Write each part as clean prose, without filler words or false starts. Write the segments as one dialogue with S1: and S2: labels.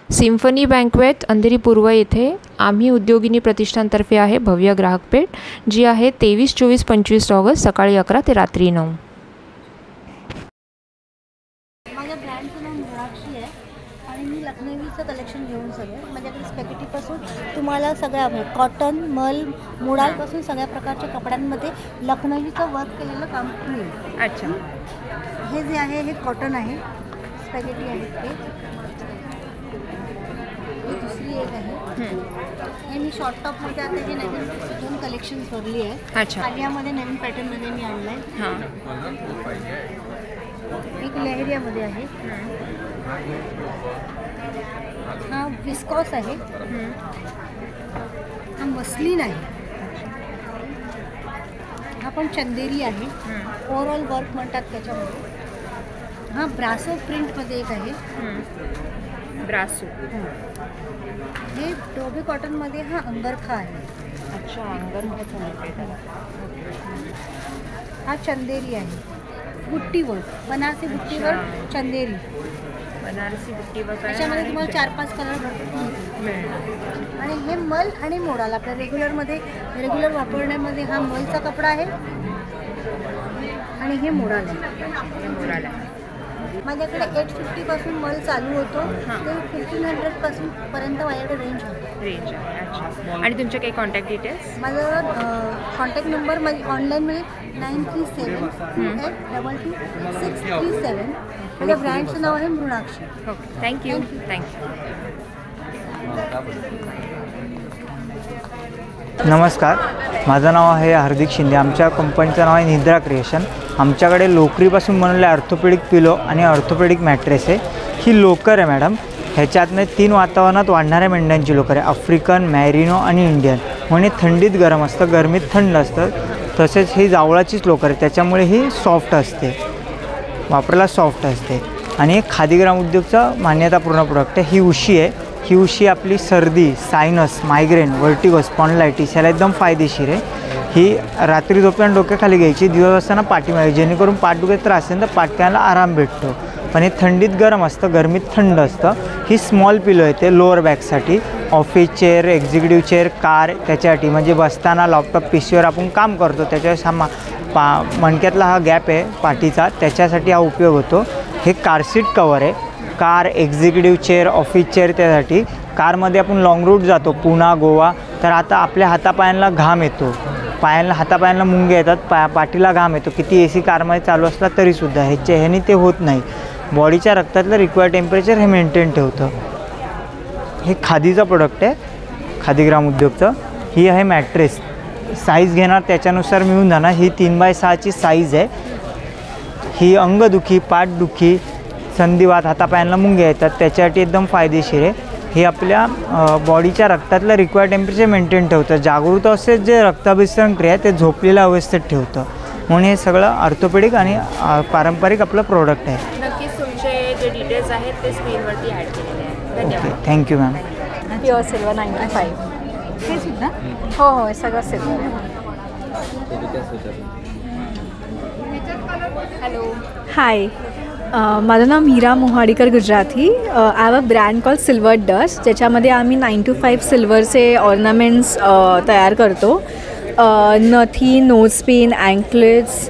S1: Symphony banquet Andheri पूर्व येथे आम्ही उद्योगिनी प्रतिष्ठानतर्फे आहे भव्य ग्राहक भेट, जी आहे 23, 24, 25 ऑगस्ट सकाळी 11 ते रात्री 9.
S2: माझ्या ब्रँडचं नाव मृणाक्षी आहे आणि मी लखनवीचं कलेक्शन घेऊन सगळं माझ्याकडे स्पॅगेटीपासून तुम्हाला सगळ्या कॉटन, मल, मुडालपासून सगळ्या प्रकारच्या कपड्यांमध्ये लखनवीचं वर्क केलेलं काम मिळेल.
S1: अच्छा.
S2: हे जे आहे हे कॉटन आहे, स्पॅगेटी आहेत ते. ही दुसरी एक आहे. हे मी शॉर्ट टॉपमध्ये आता हे नवीन 2 कलेक्शन भरली आहे.
S1: अच्छा.
S2: आलियामध्ये नवीन पॅटर्नमध्ये मी आणलं आहे.
S1: हां.
S2: एक लेहरियामध्ये आहे. हा विस्कॉस आहे. हा मस्लिन आहे. हा पण चंदेरी आहे. ओव्हरऑल वर्क म्हणतात त्याच्यामध्ये. हा ब्रासो प्रिंटमध्ये एक आहे.
S1: ब्रासो.
S2: हे डोबे कॉटनमध्ये हा अंगरखा आहे.
S1: अच्छा, अंगरखा.
S2: हा चंदेरी आहे. बुट्टीवर, बनारसी बुट्टीवर चंदेरी.
S1: बनारसी बुट्टीवर
S2: त्याच्यामध्ये तुम्हाला 4-5 कलर भरपूर. आणि हे मल आणि मोडाल आपल्या रेग्युलर वापरण्यामध्ये हा मलचा कपडा आहे आणि हे मोडाल आहे. माझ्याकडे 850 पासून मल चालू होतो ते 1500 पासून पर्यंत माझ्याकडे रेंज आहे.
S1: अच्छा. आणि तुमचे काही कॉन्टॅक्ट डिटेल्स?
S2: माझा कॉन्टॅक्ट नंबर माझी ऑनलाईनमध्ये 937 28 637. माझ्या ब्रँडचं नाव आहे मृणाक्षी.
S1: Okay, thank you.
S3: नमस्कार, माझं नाव आहे हार्दिक शिंदे. आमच्या कंपनीचं नाव आहे निद्रा क्रिएशन. आमच्याकडे लोकरीपासून बनवलेले ऑर्थोपेडिक पिलो आणि ऑर्थोपेडिक मॅट्रेस आहे. ही लोकर आहे मॅडम. ह्याच्यातनं 3 वातावरणात वाढणाऱ्या मेंढ्यांची लोकर आहे, आफ्रिकन, मॅरिनो आणि इंडियन. म्हणजे थंडीत गरम असतं, गरमीत थंड असतं. तसेच ही जावळाचीच लोकर आहे, त्याच्यामुळे ही सॉफ्ट असते, वापरायला सॉफ्ट असते. आणि खादीग्राम उद्योगचा मान्यतापूर्ण प्रोडक्ट आहे. ही उशी आहे. ही उशी आपली सर्दी, सायनस, मायग्रेन, व्हर्टिगो, स्पॉन्डिलायटिस याला एकदम फायदेशीर आहे. ही रात्री झोपताना डोक्याखाली घ्यायची, दिवस असताना पाठीमागे, जेणेकरून पाठदुखीचा त्रास असेल तर पाठक्याला आराम भेटतो. पण हे थंडीत गरम असतं, गरमीत थंड असतं. ही स्मॉल पिलो येते लोअर बॅकसाठी. Office chair, executive chair, car त्याच्यासाठी, म्हणजे बसताना लॅपटॉप पीसीवर आपण काम करतो त्याच्यावेळेस हा मणक्यातला हा गॅप आहे पाठीचा, त्याच्यासाठी हा उपयोग होतो. हे कार सीट कवर आहे. Car, executive chair, office chair त्यासाठी. कारमध्ये आपण लॉंग रूट जातो, पुणा, गोवा, तर आता आपल्या हातापायांना घाम येतो, हातापायांना मुंग्या येतात, पाठीला घाम येतो. किती AC कारमध्ये चालू असला तरीसुद्धा ह्याने ते होत नाही. बॉडीच्या रक्तातलं रिक्वायर्ड टेम्परेचर हे मेंटेन ठेवतं. हे खादीचं प्रोडक्ट आहे, खादीग्राम उद्योगचं. ही आहे मॅट्रेस. साईज घेणार त्याच्यानुसार मिळून जाणार. ही 3x6ची साईज आहे. ही अंगदुखी, पाठदुखी, संधिवात, हातापायांना मुंग्या येतात त्याच्यासाठी एकदम फायदेशीर आहे. हे आपल्या बॉडीच्या रक्तातलं रिक्वायर्ड टेम्परेचर मेंटेन ठेवतं. जागृत अवस्थेत जे रक्ताभिसरण क्रिया आहे ते झोपलेल्या अवस्थेत ठेवतं. म्हणून हे सगळं ऑर्थोपेडिक आणि पारंपरिक आपलं प्रोडक्ट आहे.
S1: नक्कीच तुमचे जे डिटेल्स आहेत ते स्क्रीनवरती ॲड केलेले आहेत. धन्यवाद.
S3: Okay, thank you ma'am.
S4: Pure silver 95.
S2: हे सुद्धा
S4: हो, सगळं सिल्वर आहे.
S1: हॅलो.
S4: हाय, माझं नाव Meera Mohadikar Gujarati. I have a brand call silver dust, ज्याच्यामध्ये आम्ही 9 to 5 सिल्वरचे ऑर्नामेंट्स तयार करतो. नथी, नोजपिन, अँकलेट्स,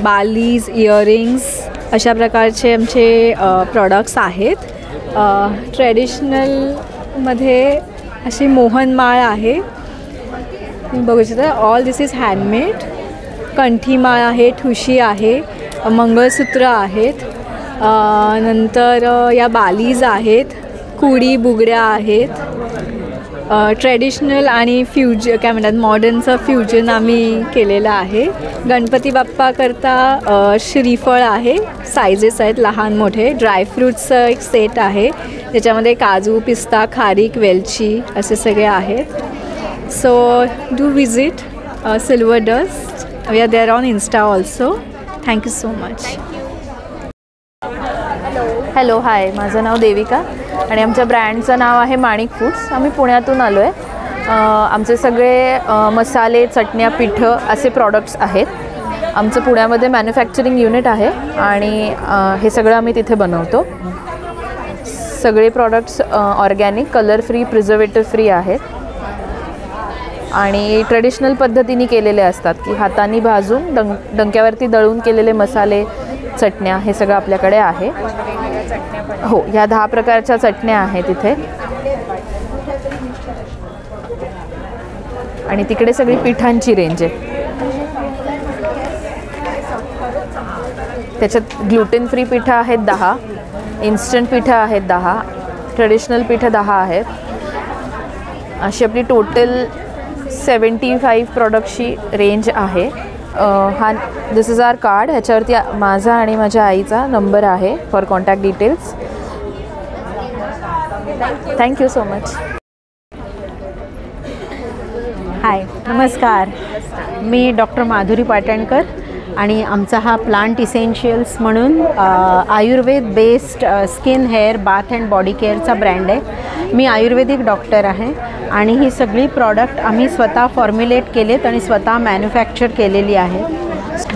S4: बालीज, इयरिंग्स अशा प्रकारचे आमचे प्रॉडक्ट्स आहेत. ट्रेडिशनलमध्ये अशी मोहनमाळ आहे, तुम्ही बघू शकता. All this is handmade. कंठीमाळ आहे, ठुशी आहे, मंगळसूत्र आहेत, नंतर या बालीज आहेत, कुडी बुगड्या आहेत. ट्रेडिशनल आणि काय म्हणतात मॉडर्नचं फ्युजन आम्ही केलेलं आहे. गणपती बाप्पाकरता श्रीफळ आहे, सायझेस आहेत लहान मोठे. ड्रायफ्रूट्सचं एक सेट आहे, त्याच्यामध्ये काजू, पिस्ता, खारीक, वेलची असे सगळे आहेत. So do visit silver dust. We are there on insta also. Thank you so much.
S5: Hello, hi, माझं नाव देविका आणि आमच्या ब्रँडचं नाव आहे माणिक फूड्स. आम्ही पुण्यातून आलो आहे. आमचे सगळे मसाले, चटण्या, पिठं असे प्रॉडक्ट्स आहेत. आमचं पुण्यामध्ये मॅन्युफॅक्चरिंग युनिट आहे आणि हे सगळं आम्ही तिथे बनवतो. सगळे products organic, colour free, preservative free आहेत आणि ट्रेडिशनल पद्धतीने केलेले असतात की हाताने भाजून डंक्यावरती दळून केलेले मसाले, चटण्या हे सगळं आपल्याकडे आहे. हो, ह्या 10 प्रकारच्या चटण्या आहेत इथे आणि तिकडे सगळी पिठांची रेंज आहे. त्याच्यात ग्लुटेन फ्री पिठं आहेत 10, इन्स्टंट पिठं आहेत 10, ट्रेडिशनल पिठं 10 आहेत. अशी आपली टोटल 75 प्रॉडक्टची रेंज आहे. हा दिस इज आवर कार्ड. ह्याच्यावरती माझा आणि माझ्या आईचा नंबर आहे for contact details. Thank you so much.
S6: Hi, नमस्कार. मी डॉक्टर माधुरी पाटणकर आणि आमचा हा प्लांट इसेन्शियल्स म्हणून Ayurveda based skin, hair, bath and body केअरचा ब्रँड आहे. मी आयुर्वेदिक डॉक्टर आहे आणि ही सगळी प्रॉडक्ट आम्ही स्वतः फॉर्म्युलेट केलेत आणि स्वतः मॅन्युफॅक्चर केलेली आहे.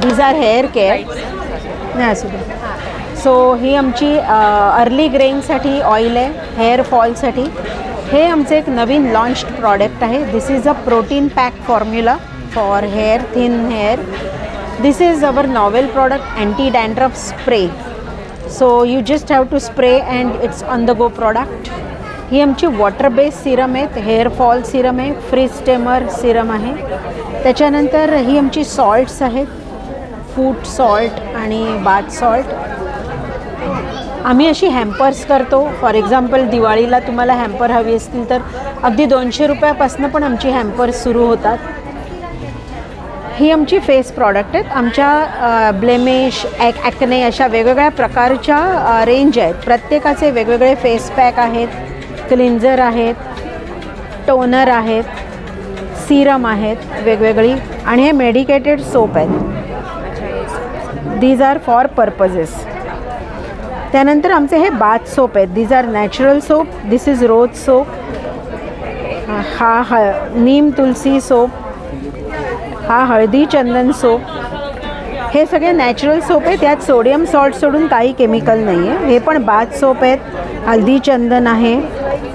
S6: These are hair care. नाही असू दे. सो ही आमची अर्ली ग्रेइंगसाठी ऑइल आहे, हेअर फॉलसाठी. हे आमचं एक नवीन लॉन्च्ड प्रॉडक्ट आहे. This is a protein pack formula for hair, thin hair. This is our novel product, anti-dandruff spray. So you just have to spray and it's on the go product. ही आमची water based Serum आहेत. Hair fall Serum आहे, fridge stammer Serum आहे. त्याच्यानंतर ही आमची salts आहेत, food salt आणि bath salt. आम्ही अशी हॅम्पर्स करतो. फॉर एक्झाम्पल दिवाळीला तुम्हाला हॅम्पर हवी असतील तर अगदी 200 रुपयापासून पण आमची हॅम्पर्स सुरू होतात. ही आमची फेस प्रॉडक्ट आहेत. आमच्या ब्लेमिश, ॲक्ने अशा वेगवेगळ्या प्रकारच्या रेंज आहेत. प्रत्येकाचे वेगवेगळे फेस पॅक आहेत, क्लिन्झर आहेत, टोनर आहेत, सिरम आहेत वेगवेगळी आणि हे मेडिकेटेड सोप आहेत. These are for purposes. त्यानंतर आमचे हे बाथ सोप आहेत. These are natural soap. This is rose soap. हा नीम तुलसी सोप. हा हळदी चंदन सोप. हे सगळे नॅचरल सोप आहे. त्यात सोडियम सॉल्ट सोडून काही केमिकल नाही आहे. हे पण बाथ सोप आहेत. हल्दी चंदन आहे,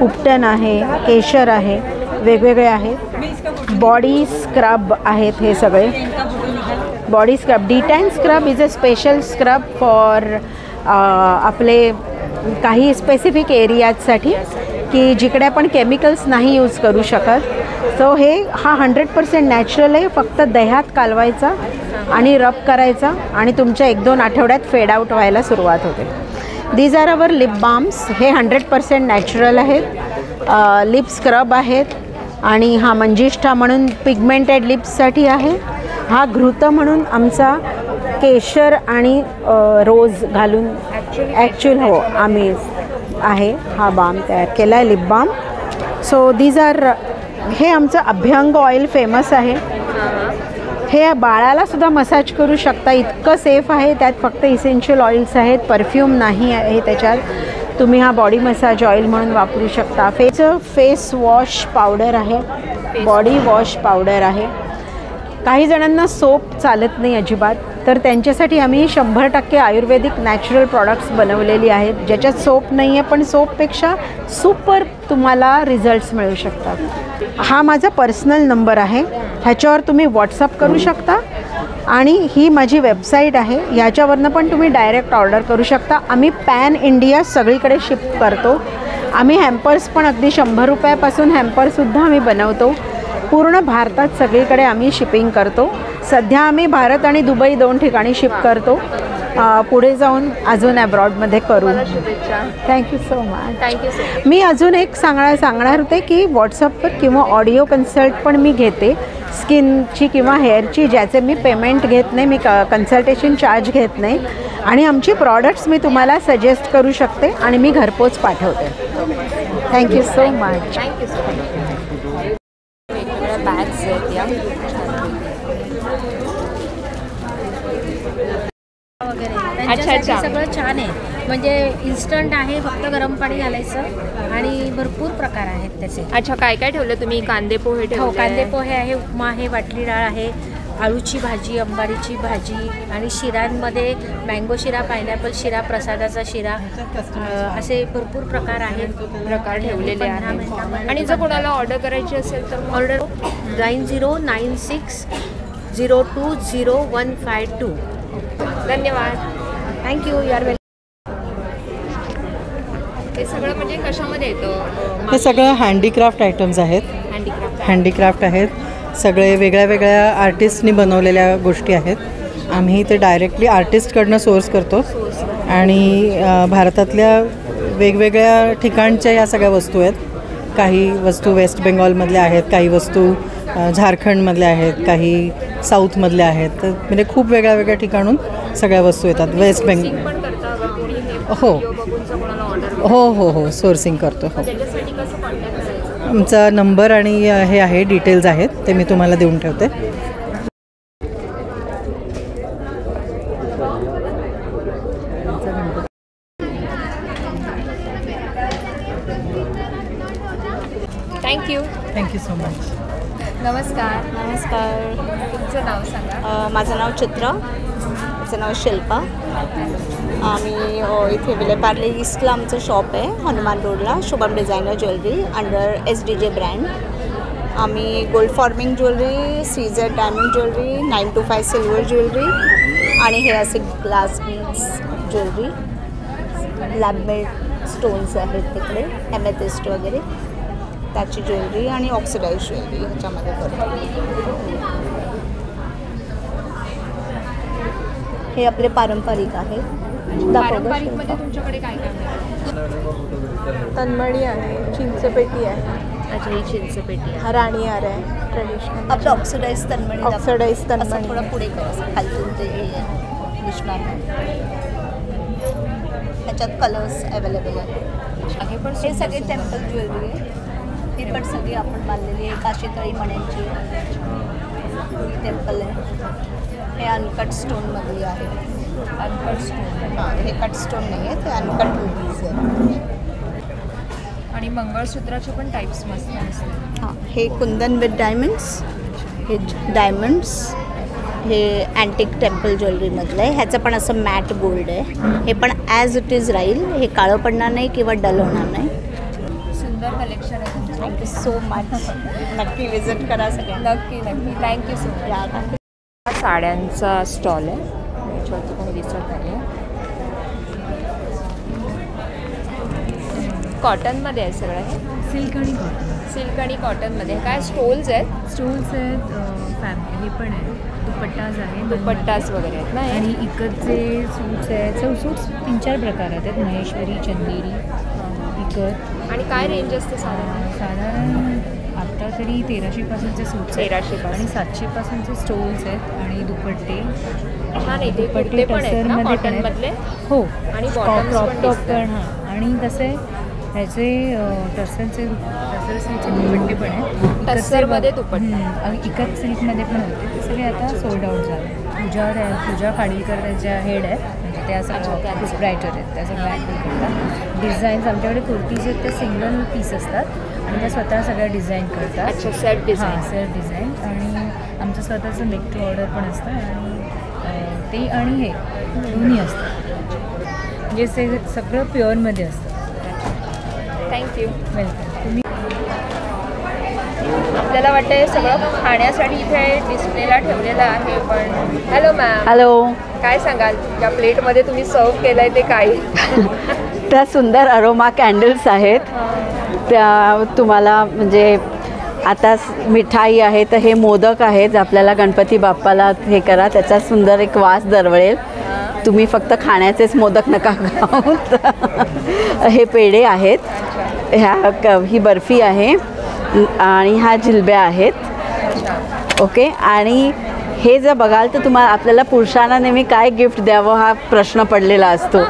S6: उपटन आहे, केशर आहे, वेगवेगळे आहेत. बॉडी स्क्रब आहेत हे सगळे. Body scrub, de-tan scrub is a special scrub for आपले काही स्पेसिफिक एरियाजसाठी की जिकडे आपण केमिकल्स नाही यूज करू शकत. सो हा 100% नॅचरल आहे. फक्त दह्यात कालवायचा आणि रब करायचा आणि तुमच्या 1-2 आठवड्यात फेड आउट व्हायला सुरुवात होते. These are our lip balms. हे 100% नॅचरल आहेत. लिप स्क्रब आहेत आणि हा मंजिष्ठा म्हणून पिगमेंटेड लिप्ससाठी आहे. हा घृत म्हणून आमचा केशर आणि रोज घालून ॲक्च्युअल हो आम्ही आहे हा बाम तयार केला आहे, lip balm. So these are, हे आमचं अभ्यंग ऑइल फेमस आहे. हे बाळाला सुद्धा मसाज करू शकता, इतकं सेफ आहे. त्यात फक्त इसेन्शियल ऑइल्स आहेत, परफ्यूम नाही आहे त्याच्यात. तुम्ही हा बॉडी मसाज ऑइल म्हणून वापरू शकता. फेस वॉश पावडर आहे, बॉडी वॉश पावडर आहे. काही जणांना सोप चालत नाही अजिबात, तर त्यांच्यासाठी आम्ही 100% आयुर्वेदिक नॅचरल प्रॉडक्ट्स बनवलेली आहेत ज्याच्यात सोप नाही आहे, पण सोपपेक्षा सुपर तुम्हाला रिझल्ट्स मिळू शकतात. हा माझा पर्सनल नंबर आहे, ह्याच्यावर तुम्ही व्हॉट्सअप करू शकता आणि ही माझी वेबसाईट आहे, ह्याच्यावरनं पण तुम्ही डायरेक्ट ऑर्डर करू शकता. आम्ही पॅन इंडिया सगळीकडे शिप करतो. आम्ही हॅम्पर्स पण अगदी 100 रुपयापासून हॅम्परसुद्धा आम्ही बनवतो. पूर्ण भारतात सगळीकडे आम्ही शिपिंग करतो. सध्या आम्ही भारत आणि दुबई 2 ठिकाणी शिप करतो. पुढे जाऊन अजून ॲब्रॉडमध्ये करू. Thank you so much.
S5: Thank you so much.
S6: मी अजून एक सांगणार होते की व्हॉट्सअपवर किंवा ऑडिओ कन्सल्ट पण मी घेते स्किनची किंवा हेअरची, ज्याचे मी पेमेंट घेत नाही, मी कन्सल्टेशन चार्ज घेत नाही आणि आमची प्रॉडक्ट्स मी तुम्हाला सजेस्ट करू शकते आणि मी घरपोच पाठवते. Thank you so much.
S5: Thank you so much. Bags आहेत या
S2: वगैरे त्यांच्यासाठी सगळं छान आहे. म्हणजे इन्स्टंट आहे, फक्त गरम पाणी घालायचं आणि भरपूर प्रकार आहेत त्याचे.
S1: अच्छा, काय काय ठेवलं तुम्ही? कांदे पोहे
S2: हो,
S1: ठेवले?
S2: कांदे पोहे आहे, उपमा आहे, वाटली डाळ आहे, आळूची भाजी, अंबारीची भाजी आणि शिऱ्यांमध्ये मँगो शिरा, पायनॅपल शिरा, प्रसादाचा शिरा, असे भरपूर प्रकार आहेत.
S1: प्रकार ठेवलेले आहेत. आणि जर कोणाला ऑर्डर करायची असेल तर
S2: ऑर्डर 9096020152.
S1: धन्यवाद.
S2: थँक्यू. You are welcome.
S1: हे सगळं म्हणजे कशामध्ये येतं?
S7: हे सगळं हँडीक्राफ्ट आयटम्स आहेत. हँडीक्राफ्ट आहेत. सगळे वेगळ्या वेगळ्या आर्टिस्टनी बनवलेल्या गोष्टी आहेत. आम्ही ते डायरेक्टली आर्टिस्टकडनं सोर्स करतो आणि भारतातल्या वेगवेगळ्या ठिकाणच्या या सगळ्या वस्तू आहेत. काही वस्तू वेस्ट बेंगॉलमधल्या आहेत, काही वस्तू झारखंडमधल्या आहेत, काही साऊथमधल्या आहेत. तर म्हणजे खूप वेगळ्या वेगळ्या ठिकाणून सगळ्या वस्तू येतात. वेस्ट बेंगॉल हो हो हो हो सोर्सिंग करतो. हो, आमचा नंबर आणि हे आहे, डिटेल्स आहेत, ते मी तुम्हाला देऊन ठेवते.
S1: थँक्यू.
S7: Thank you so much.
S1: नमस्कार.
S8: नमस्कार.
S1: तुमचं नाव सांगा.
S8: माझं नाव चित्रा. माझं नाव शिल्पा. आम्ही इथे विलेपार्ले ईस्टला आमचं शॉप आहे, हनुमान रोडला, Shubham designer jewellery under SDJ brand. आम्ही gold forming jewellery, CZ diamond jewellery, 925 silver jewellery आणि हे असे glass beads jewellery, lab made stones आहेत तिकडे, एमेथिस्ट वगैरे त्याची ज्वेलरी आणि ऑक्सिडाइज ज्वेलरी ह्याच्यामध्ये करतो. हे आपले पारंपरिक आहे.
S1: पारंपरिकमध्ये तुमच्याकडे काय काय आहे?
S4: तन्मणी आहे, चिंचपेटी आहे,
S1: अच्छा, ही चिंचपेटी आहे.
S4: राणी हार आहे, ट्रेडिशनल
S8: आपलं ऑक्सिडाइज तन्मणी.
S4: ऑक्सिडाइज तन्मणी.
S8: असं थोडं पुढे कर, असं खालतून ते दिसणार नाही. ह्याच्यात कलर्स अवेलेबल आहेत. हे सगळे टेम्पल ज्वेलरी आहे. ही पण सगळी आपण बांधलेली आहे. काशीतळी मण्यांची टेम्पल आहे. हे अनकट स्टोनमधली आहे. Uncut stone. हां, हे कट स्टोन नाही आहे, ते अनकट रुबीज आहे.
S1: आणि मंगळसूत्राचे पण टाईप्स मस्त असतात.
S8: हां, हे कुंदन विथ डायमंड्स, हे डायमंड्स, हे अँटिक टेम्पल ज्वेलरीमधलं आहे. ह्याचं पण असं मॅट गोल्ड आहे. हे पण ॲज इट इज राहील. हे काळं पडणार नाही किंवा डल होणार नाही.
S1: सुंदर कलेक्शन आहे तुमचं.
S8: Thank you so much. नक्की विजिट करा सगळ्यांना.
S1: नक्की नक्की. Thank you so much. साड्यांचा स्टॉल आहे, याच्यावरती कोणी दिसत नाही आहे. कॉटनमध्ये आहे सगळं हे.
S9: सिल्क आणि कॉटन.
S1: सिल्क आणि कॉटनमध्ये काय स्टोल्स आहेत?
S9: स्टोल्स आहेत, हे पण आहे, दुपट्टाज आहे,
S1: दुपट्टास वगैरे आहेत ना.
S9: आणि इकतचे सूट्स आहेत. सूट्स 3-4 प्रकार आहेत. महेश्वरी, चंदेरी, इकत.
S1: आणि काय रेंज असते
S9: साधारण आत्ता तरी 1300पासूनचे सूट्स आहेत.
S1: 1300
S9: आणि 700पासूनचे स्टोल्स आहेत आणि दुपट्टे.
S1: हां, नाही ते दुपट्टे पण आहेत ना कॉटनमधले.
S9: हो,
S1: आणि
S9: क्रॉप टॉप पण. हां, आणि कसं आहे ह्याचे टसरचे दुपट्टे पण आहेत.
S1: टसरमध्ये दुपट्टे.
S9: इकत सिल्कमध्ये पण होते. ते सगळे आता सोल्ड आउट झाले. पूजा खाडीलकर ज्या हेड आहेत, म्हणजे त्या सगळ्या प्रोप्रायटर आहेत, त्या सगळ्या हँडल करतात. डिझाईन्स आमच्याकडे कुर्तीज आहेत, ते सिंगल पीस असतात आणि त्या स्वतः सगळ्या डिझाईन करतात.
S1: अच्छा, सेल्फ डिझाईन.
S9: Self design. आणि आमचं स्वतःचं मेक टू ऑर्डर पण असतं आणि ते आणि हे दोन्ही असतं. म्हणजे सगळं प्युअरमध्ये असतं.
S1: थँक्यू.
S9: वेलकम. तुम्ही
S1: आपल्याला वाटतं सगळं खाण्यासाठी इथे डिस्प्लेला ठेवलेलं आहे. पण हॅलो मॅम.
S10: हॅलो.
S1: काय सांगाल त्या प्लेटमध्ये तुम्ही सर्व केलं आहे ते काय?
S10: त्या सुंदर अरोमा कॅन्डल्स आहेत. त्या तुम्हाला म्हणजे आता मिठाई आहे तर हे मोदक आहेत. आपल्याला गणपती बाप्पाला हे करा, त्याचा सुंदर एक वास दरवळेल. तुम्ही फक्त खाण्याचेच मोदक नका खाऊ. हे पेढे आहेत. ही बर्फी आहे आणि ह्या जिलब्या आहेत. ओके. आणि हे जर बघाल तर आपल्याला पुरुषांना नेहमी काय गिफ्ट द्यावं हा प्रश्न पडलेला असतो.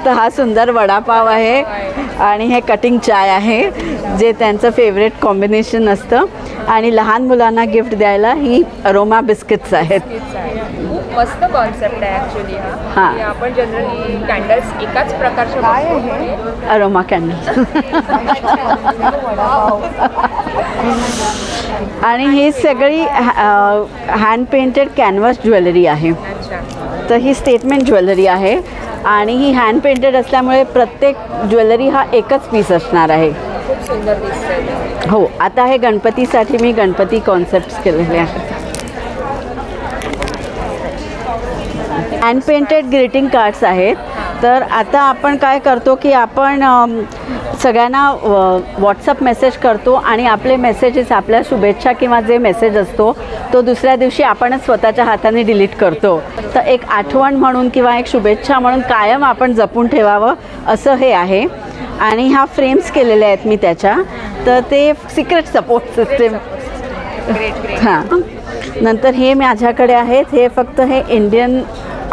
S10: तर हा सुंदर वडापाव आहे आणि हे कटिंग चाय आहे, जे त्यांचं फेवरेट कॉम्बिनेशन असतं. आणि लहान मुलांना गिफ्ट द्यायला ही अरोमा बिस्किट्स आहेत.
S1: मस्त कॉन्सेप्ट आहे ॲक्च्युली. हां, आपण जनरली कॅन्डल्स एकाच प्रकारच्या काय आहे
S10: अरोमा कॅन्डल्स. आणि ही सगळी हँड पेंटेड कॅनव्हास ज्वेलरी आहे. तर ही स्टेटमेंट ज्वेलरी आहे आणि ही हँड पेंटेड असल्यामुळे प्रत्येक ज्वेलरी हा एकच पीस असणार आहे.
S1: खूप सुंदर दिसतंय.
S10: हो, आता हे गणपतीसाठी मी गणपती कॉन्सेप्ट्स केलेले आहेत. हँड पेंटेड ग्रीटिंग कार्ड्स आहेत. तर आता आपण काय करतो की आपण सगळ्यांना व्हॉट्सअप मेसेज करतो आणि आपले मेसेजेस, आपल्या शुभेच्छा किंवा जे मेसेज असतो तो दुसऱ्या दिवशी आपणच स्वतःच्या हाताने डिलीट करतो. तर एक आठवण म्हणून किंवा एक शुभेच्छा म्हणून कायम आपण जपून ठेवावं असं हे आहे. आणि ह्या फ्रेम्स केलेल्या आहेत मी त्याच्या. तर ते सिक्रेट सपोर्ट सिस्टीम. हां, नंतर हे माझ्याकडे आहेत. हे फक्त हे इंडियन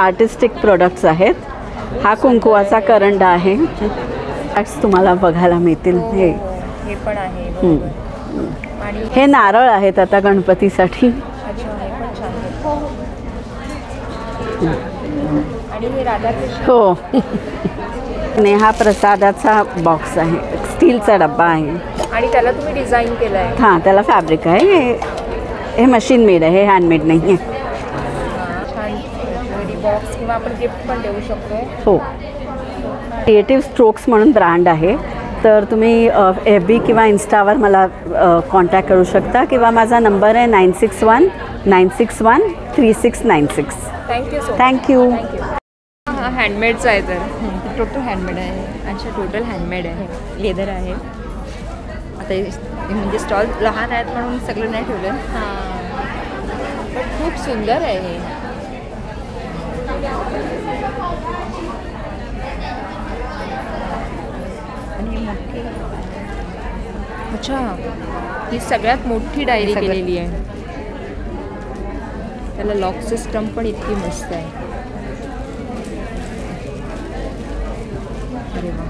S10: आर्टिस्टिक प्रोडक्ट्स आहेत. हा कुंकुवाचा करंडा आहे. तुम्हाला बघायला मिळतील.
S1: हे पण आहे. आणि
S10: हे नारळ आहेत आता गणपतीसाठी.
S1: आणि हे राधाकृष्ण.
S10: हो. नेहा प्रसादाचा बॉक्स आहे. स्टीलचा डब्बा आहे.
S1: आणि त्याला तुम्ही डिझाईन केलं आहे.
S10: हां, त्याला फॅब्रिक आहे. हे मशीन मेड आहे, हे हँडमेड नाही आहे.
S1: बॉक्स किंवा आपण गिफ्ट पण देऊ शकतो.
S10: हो. क्रिएटिव्ह स्ट्रोक्स म्हणून ब्रँड आहे. तर तुम्ही FB किंवा इन्स्टावर मला कॉन्टॅक्ट करू शकता किंवा माझा नंबर आहे 9619613696.
S1: Thank you so
S10: thank you.
S1: हा हँडमेडचा आहे. तर टोटल हँडमेड आहे. अच्छा, टोटल हँडमेड आहे. लेदर आहे. आता म्हणजे स्टॉल लहान आहेत म्हणून सगळं नाही ठेवलं. हां, पण खूप सुंदर आहे हे. आणि मोठी. अच्छा, ही सगळ्यात मोठी डायरी केलेली आहे. त्याला लॉक सिस्टम पण इतकी मस्त आहे. अरे वा.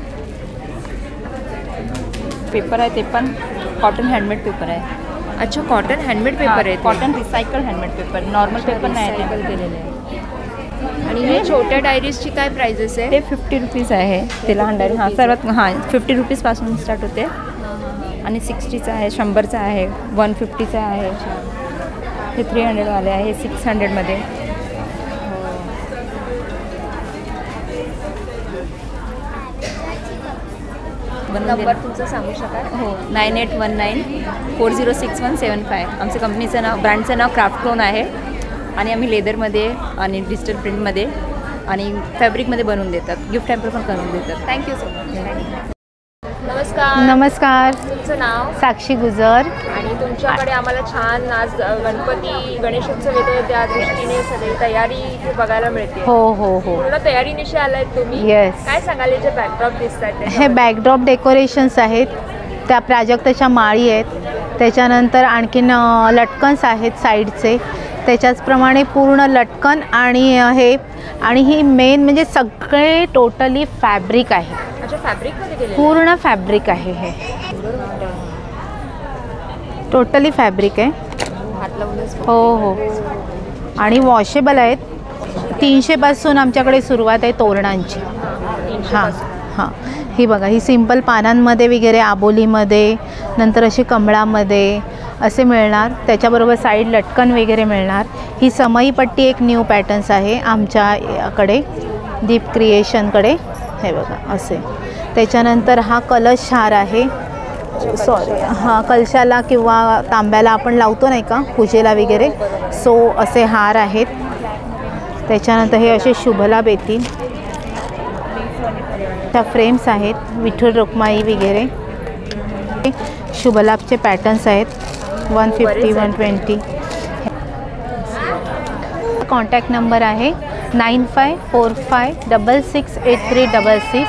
S5: पेपर आहे ते पण कॉटन हँडमेड पेपर आहे.
S1: अच्छा, कॉटन हँडमेड पेपर आहे.
S5: Cotton recycle handmade paper, normal paper नाही
S1: रिसायकल केलेले आहे. आणि हे छोट्या डायरीजची काय प्राइजेस आहे?
S5: ते 50 रुपीज आहे. ते लहान डायरी हां सर्वात 50 रुपीजपासून स्टार्ट होते. आणि 60चा आहे, 100चा आहे, 150चा आहे. हे 300 वाले आहे. हे 600मध्ये.
S1: नंबर तुमचा सांगू शकाल?
S5: हो, 9819406175. आमच्या कंपनीचं नाव, ब्रँडचं नाव क्राफ्टक्लोन आहे. आणि आम्ही लेदरमध्ये आणि डिजिटल प्रिंटमध्ये आणि फॅब्रिकमध्ये बनवून देतात. गिफ्ट हॅम्पर पण करून देतात.
S1: Thank you so much. नमस्कार.
S11: नमस्कार.
S1: तुमचं नाव?
S11: साक्षी गुजर.
S1: आणि तुमच्याकडे आम्हाला छान आज गणपती गणेशोत्सव येतो, त्या दृष्टीने सगळी तयारी इथे बघायला मिळते.
S11: हो हो हो.
S1: पूर्ण तयारीनिशी आलाय तुम्ही.
S11: येस.
S1: काय सांगाल जे बॅकड्रॉप दिसत आहेत?
S11: हे बॅकड्रॉप डेकोरेशन्स आहेत. त्या प्राजक्ताच्या माळी आहेत. त्याच्यानंतर आणखीन लटकन्स आहेत साईडचे. त्याच्याचप्रमाणे पूर्ण लटकन आणि हे आणि ही मेन म्हणजे सगळे टोटली फॅब्रिक आहे.
S1: अच्छा, फॅब्रिकमध्ये केले?
S11: पूर्ण फॅब्रिक आहे. हे टोटली फॅब्रिक आहे.
S1: हात लावूनच.
S11: हो हो. आणि वॉशेबल आहेत. 300पासून आमच्याकडे सुरुवात आहे तोरणांची. हां हां. ही बघा, ही सिंपल पानांमध्ये वगैरे, आबोलीमध्ये, नंतर अशी कमळामध्ये असे मिळणार. त्याच्याबरोबर साईड लटकन वगैरे मिळणार. ही समई पट्टी एक न्यू पॅटर्न्स आहे आमच्याकडे, दीप क्रिएशनकडे. हे बघा असे. त्याच्यानंतर हा कलश हार आहे. सॉरी, हां, कलशाला किंवा तांब्याला आपण लावतो नाही का पूजेला वगैरे, सो असे हार आहेत. त्याच्यानंतर हे असे शुभलाभ येतील. त्या फ्रेम्स आहेत, विठ्ठल रुक्माई वगैरे. शुभलाभचे पॅटर्न्स आहेत. 150, 120. कॉन्टॅक्ट नंबर आहे 9545668366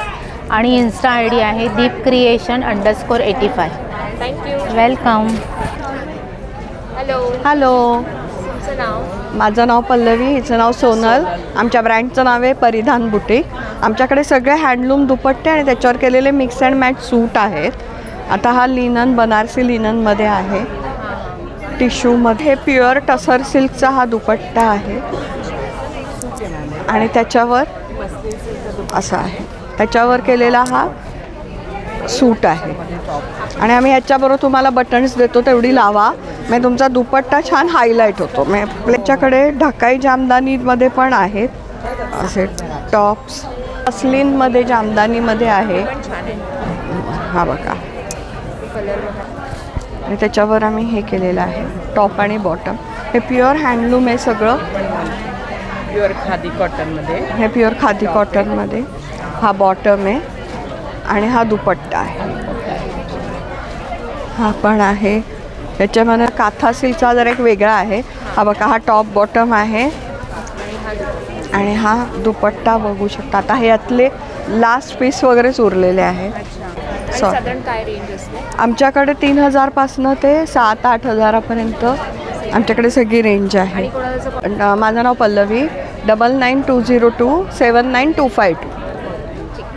S11: आणि इन्स्टा ID आहे deepcreation_85.
S1: Thank you.
S11: Welcome.
S1: Hello.
S12: Hello.
S1: तुमचं नाव?
S12: माझं नाव पल्लवी, हिचं नाव सोनल. आमच्या ब्रँडचं नाव आहे परिधान बुटीक. आमच्याकडे सगळे हँडलूम दुपट्टे आणि त्याच्यावर केलेले मिक्स अँड मॅच सूट आहेत. आता हा लिनन, बनारसी लिननमध्ये आहे. टिश्यूमध्ये प्युअर टसर सिल्कचा हा दुपट्टा आहे आणि त्याच्यावर असा आहे. त्याच्यावर केलेला हा सूट आहे आणि आम्ही ह्याच्याबरोबर तुम्हाला बटन्स देतो, तेवढी लावा म्हणजे तुमचा दुपट्टा छान हायलाईट होतो. आपल्याच्याकडे ढकाई जामदानीमध्ये पण आहेत असे टॉप्स, मस्लिनमध्ये जामदानीमध्ये आहे. हा बघा, आणि त्याच्यावर आम्ही हे केलेलं आहे टॉप आणि बॉटम. हे प्युअर हँडलूम आहे सगळं,
S13: प्युअर खादी कॉटनमध्ये.
S12: हे प्युअर खादी कॉटनमध्ये. हा बॉटम आहे आणि हा दुपट्टा आहे. हा पण आहे. त्याच्यामध्ये काथा सिल्कचा जर एक वेगळा आहे. हा बघा, हा टॉप बॉटम आहे आणि हा दुपट्टा बघू शकता. आता हे यातले लास्ट पीस वगैरेच उरलेले आहेत.
S1: साधारण काय रेंज असते
S12: आमच्याकडे 3000पासनं ते 7-8 हजारापर्यंत आमच्याकडे सगळी रेंज आहे. माझं नाव पल्लवी. 9920279252.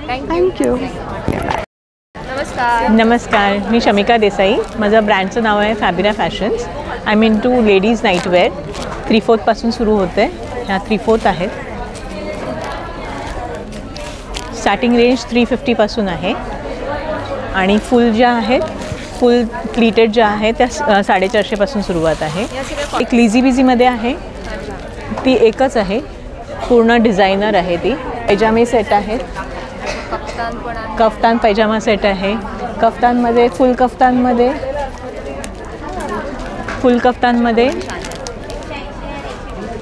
S12: थँक्यू.
S14: नमस्कार, मी शमिका देसाई. माझं ब्रँडचं नाव आहे Fabira fashions. I mean to ladies nightwear. 3/4 पासून सुरू होते. ह्या 3/4 आहेत. स्टार्टिंग रेंज 350 पासून आहे आणि फुल ज्या आहेत, फुल प्लीटेड ज्या आहेत त्या 450 पासून सुरुवात आहे. एक लिझी बिझीमध्ये आहे, ती एकच आहे, पूर्ण डिझायनर आहे ती. पैजामे सेट आहेत, कफ्तान पैजामा सेट आहे. कफ्तानमध्ये फुल कफ्तानमध्ये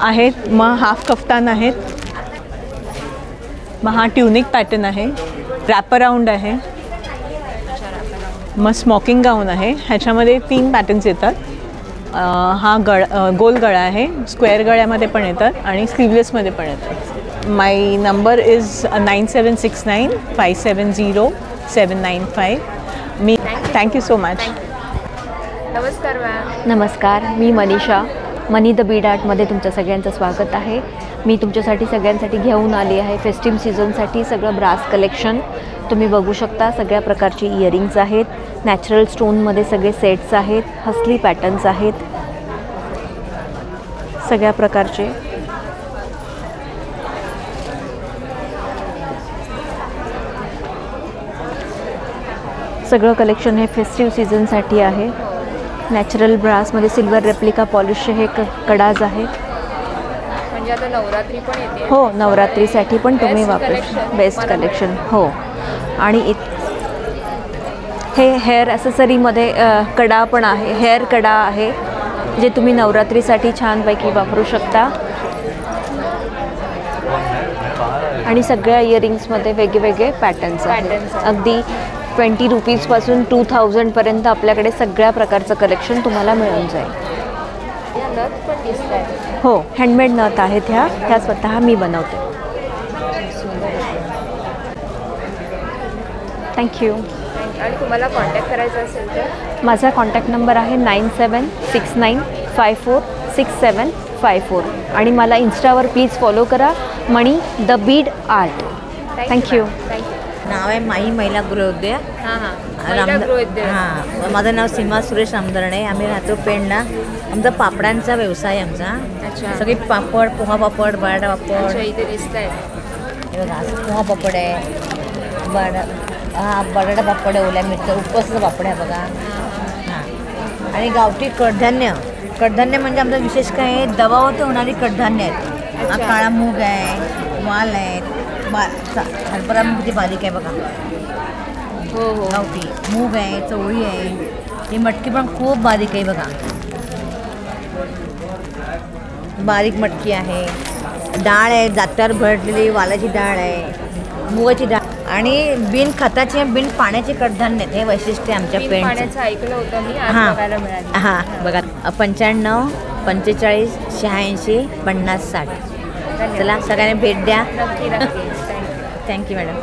S14: आहेत. मग हाफ कफ्तान आहेत. मग हा ट्युनिक पॅटर्न आहे. रॅपर राऊंड आहे. मग स्मोकिंग गाऊन आहे. ह्याच्यामध्ये 3 पॅटर्न्स येतात. हा गोल गळा आहे, स्क्वेअर गळ्यामध्ये पण येतात आणि स्लीवलेसमध्ये पण येतात. My number is 9769570795. मी थँक्यू सो मच.
S1: नमस्कार मॅम.
S15: नमस्कार, मी मनीषा. मनी द बीड आर्टमध्ये तुमचं सगळ्यांचं स्वागत आहे. मी तुमच्यासाठी सगळ्यांसाठी घेऊन आली आहे फेस्टिव्ह सीझनसाठी सगळं ब्रास कलेक्शन. तुम्ही बघू शकता सगळ्या प्रकारची इयरिंग्स आहेत. नॅचरल स्टोनमध्ये सगळे सेट्स आहेत. हसली पॅटर्न्स आहेत सगळ्या प्रकारचे. सगळं कलेक्शन हे फेस्टिव्ह सीझनसाठी आहे. नॅचरल ब्रासमध्ये सिल्वर रेप्लिका पॉलिशचे हे कडाज आहेत.
S1: म्हणजे आता नवरात्री पण येते.
S15: हो, नवरात्रीसाठी पण तुम्ही वापरू. Best collection. हो, आणि हे हेअर ॲसेसरीमध्ये कडा पण आहे. हेअर कडा आहे जे तुम्ही नवरात्रीसाठी छानपैकी वापरू शकता. आणि सगळ्या इयरिंग्समध्ये वेगवेगळे पॅटर्न्स आहेत. अगदी 20 रुपीजपासून 2000पर्यंत आपल्याकडे सगळ्या प्रकारचं कलेक्शन तुम्हाला मिळून जाईल.
S1: नथ पण दिसतात.
S15: हो, हँडमेड नथ आहेत ह्या स्वतः मी बनवते. थँक्यू.
S1: आणि तुम्हाला कॉन्टॅक्ट करायचा असेल तर
S15: माझा कॉन्टॅक्ट नंबर आहे 9769546754 आणि मला इन्स्टावर प्लीज फॉलो करा, मणी द बीड आर्ट. थँक्यू.
S16: नाव आहे माई महिला गृहोदय. हां, माझं नाव सीमा सुरेश आमदरणे. आम्ही राहतो पेणला. आमचा पापडांचा व्यवसाय आमचा. सगळे पापड, पोहा पापड, बटाटा पापड
S1: इथे दिसत आहे.
S16: पोहा पापड आहे, बटाटा पापड आहे, ओल्या मिरच्या, उपवासाचा पापड आहे बघा. हां, आणि गावठी कडधान्य म्हणजे आमचा विशेष काय आहे, दबावरती होणारी कडधान्य आहेत. काळा मूग आहे, वाल आहेत, हरभरा मूग बारीक आहे बघा. हो, गावठी मूग आहे, चवळी आहे. ही मटकी पण खूप बारीक आहे बघा. बारीक मटकी आहे. डाळ आहे, जात्यावर भरलेली वालाची डाळ आहे, मुगाची डाळ आणि बिन खताचे बिन पाण्याचे कडधान्य आहेत. हे वैशिष्ट्य आमच्या पेंटचं.
S1: ऐकलं होतं मी.
S16: हां हां, बघा 95 45 86 50 60. चला सगळ्यांनी भेट द्या. Thank you madam.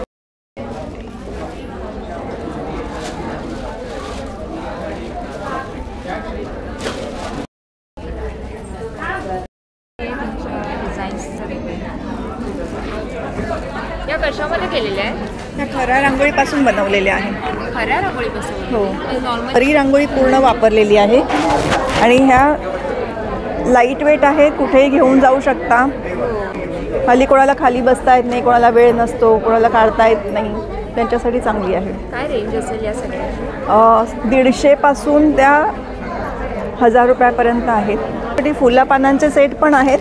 S1: या कशामध्ये केलेल्या आहे?
S17: ह्या खऱ्या रांगोळीपासून बनवलेल्या आहेत.
S1: खऱ्या रांगोळीपासून?
S17: हो,
S1: नॉर्मल
S17: खरी रांगोळी पूर्ण वापरलेली आहे आणि ह्या लाईट वेट आहे, कुठेही घेऊन जाऊ शकता. हल्ली कोणाला खाली बसता येत नाही, कोणाला वेळ नसतो, कोणाला काढता येत नाही, त्यांच्यासाठी चांगली आहे.
S1: काय रेंज असेल या सगळ्या?
S17: 150 पासून त्या 1000 रुपयापर्यंत आहेत. फुला पानांचे सेट पण आहेत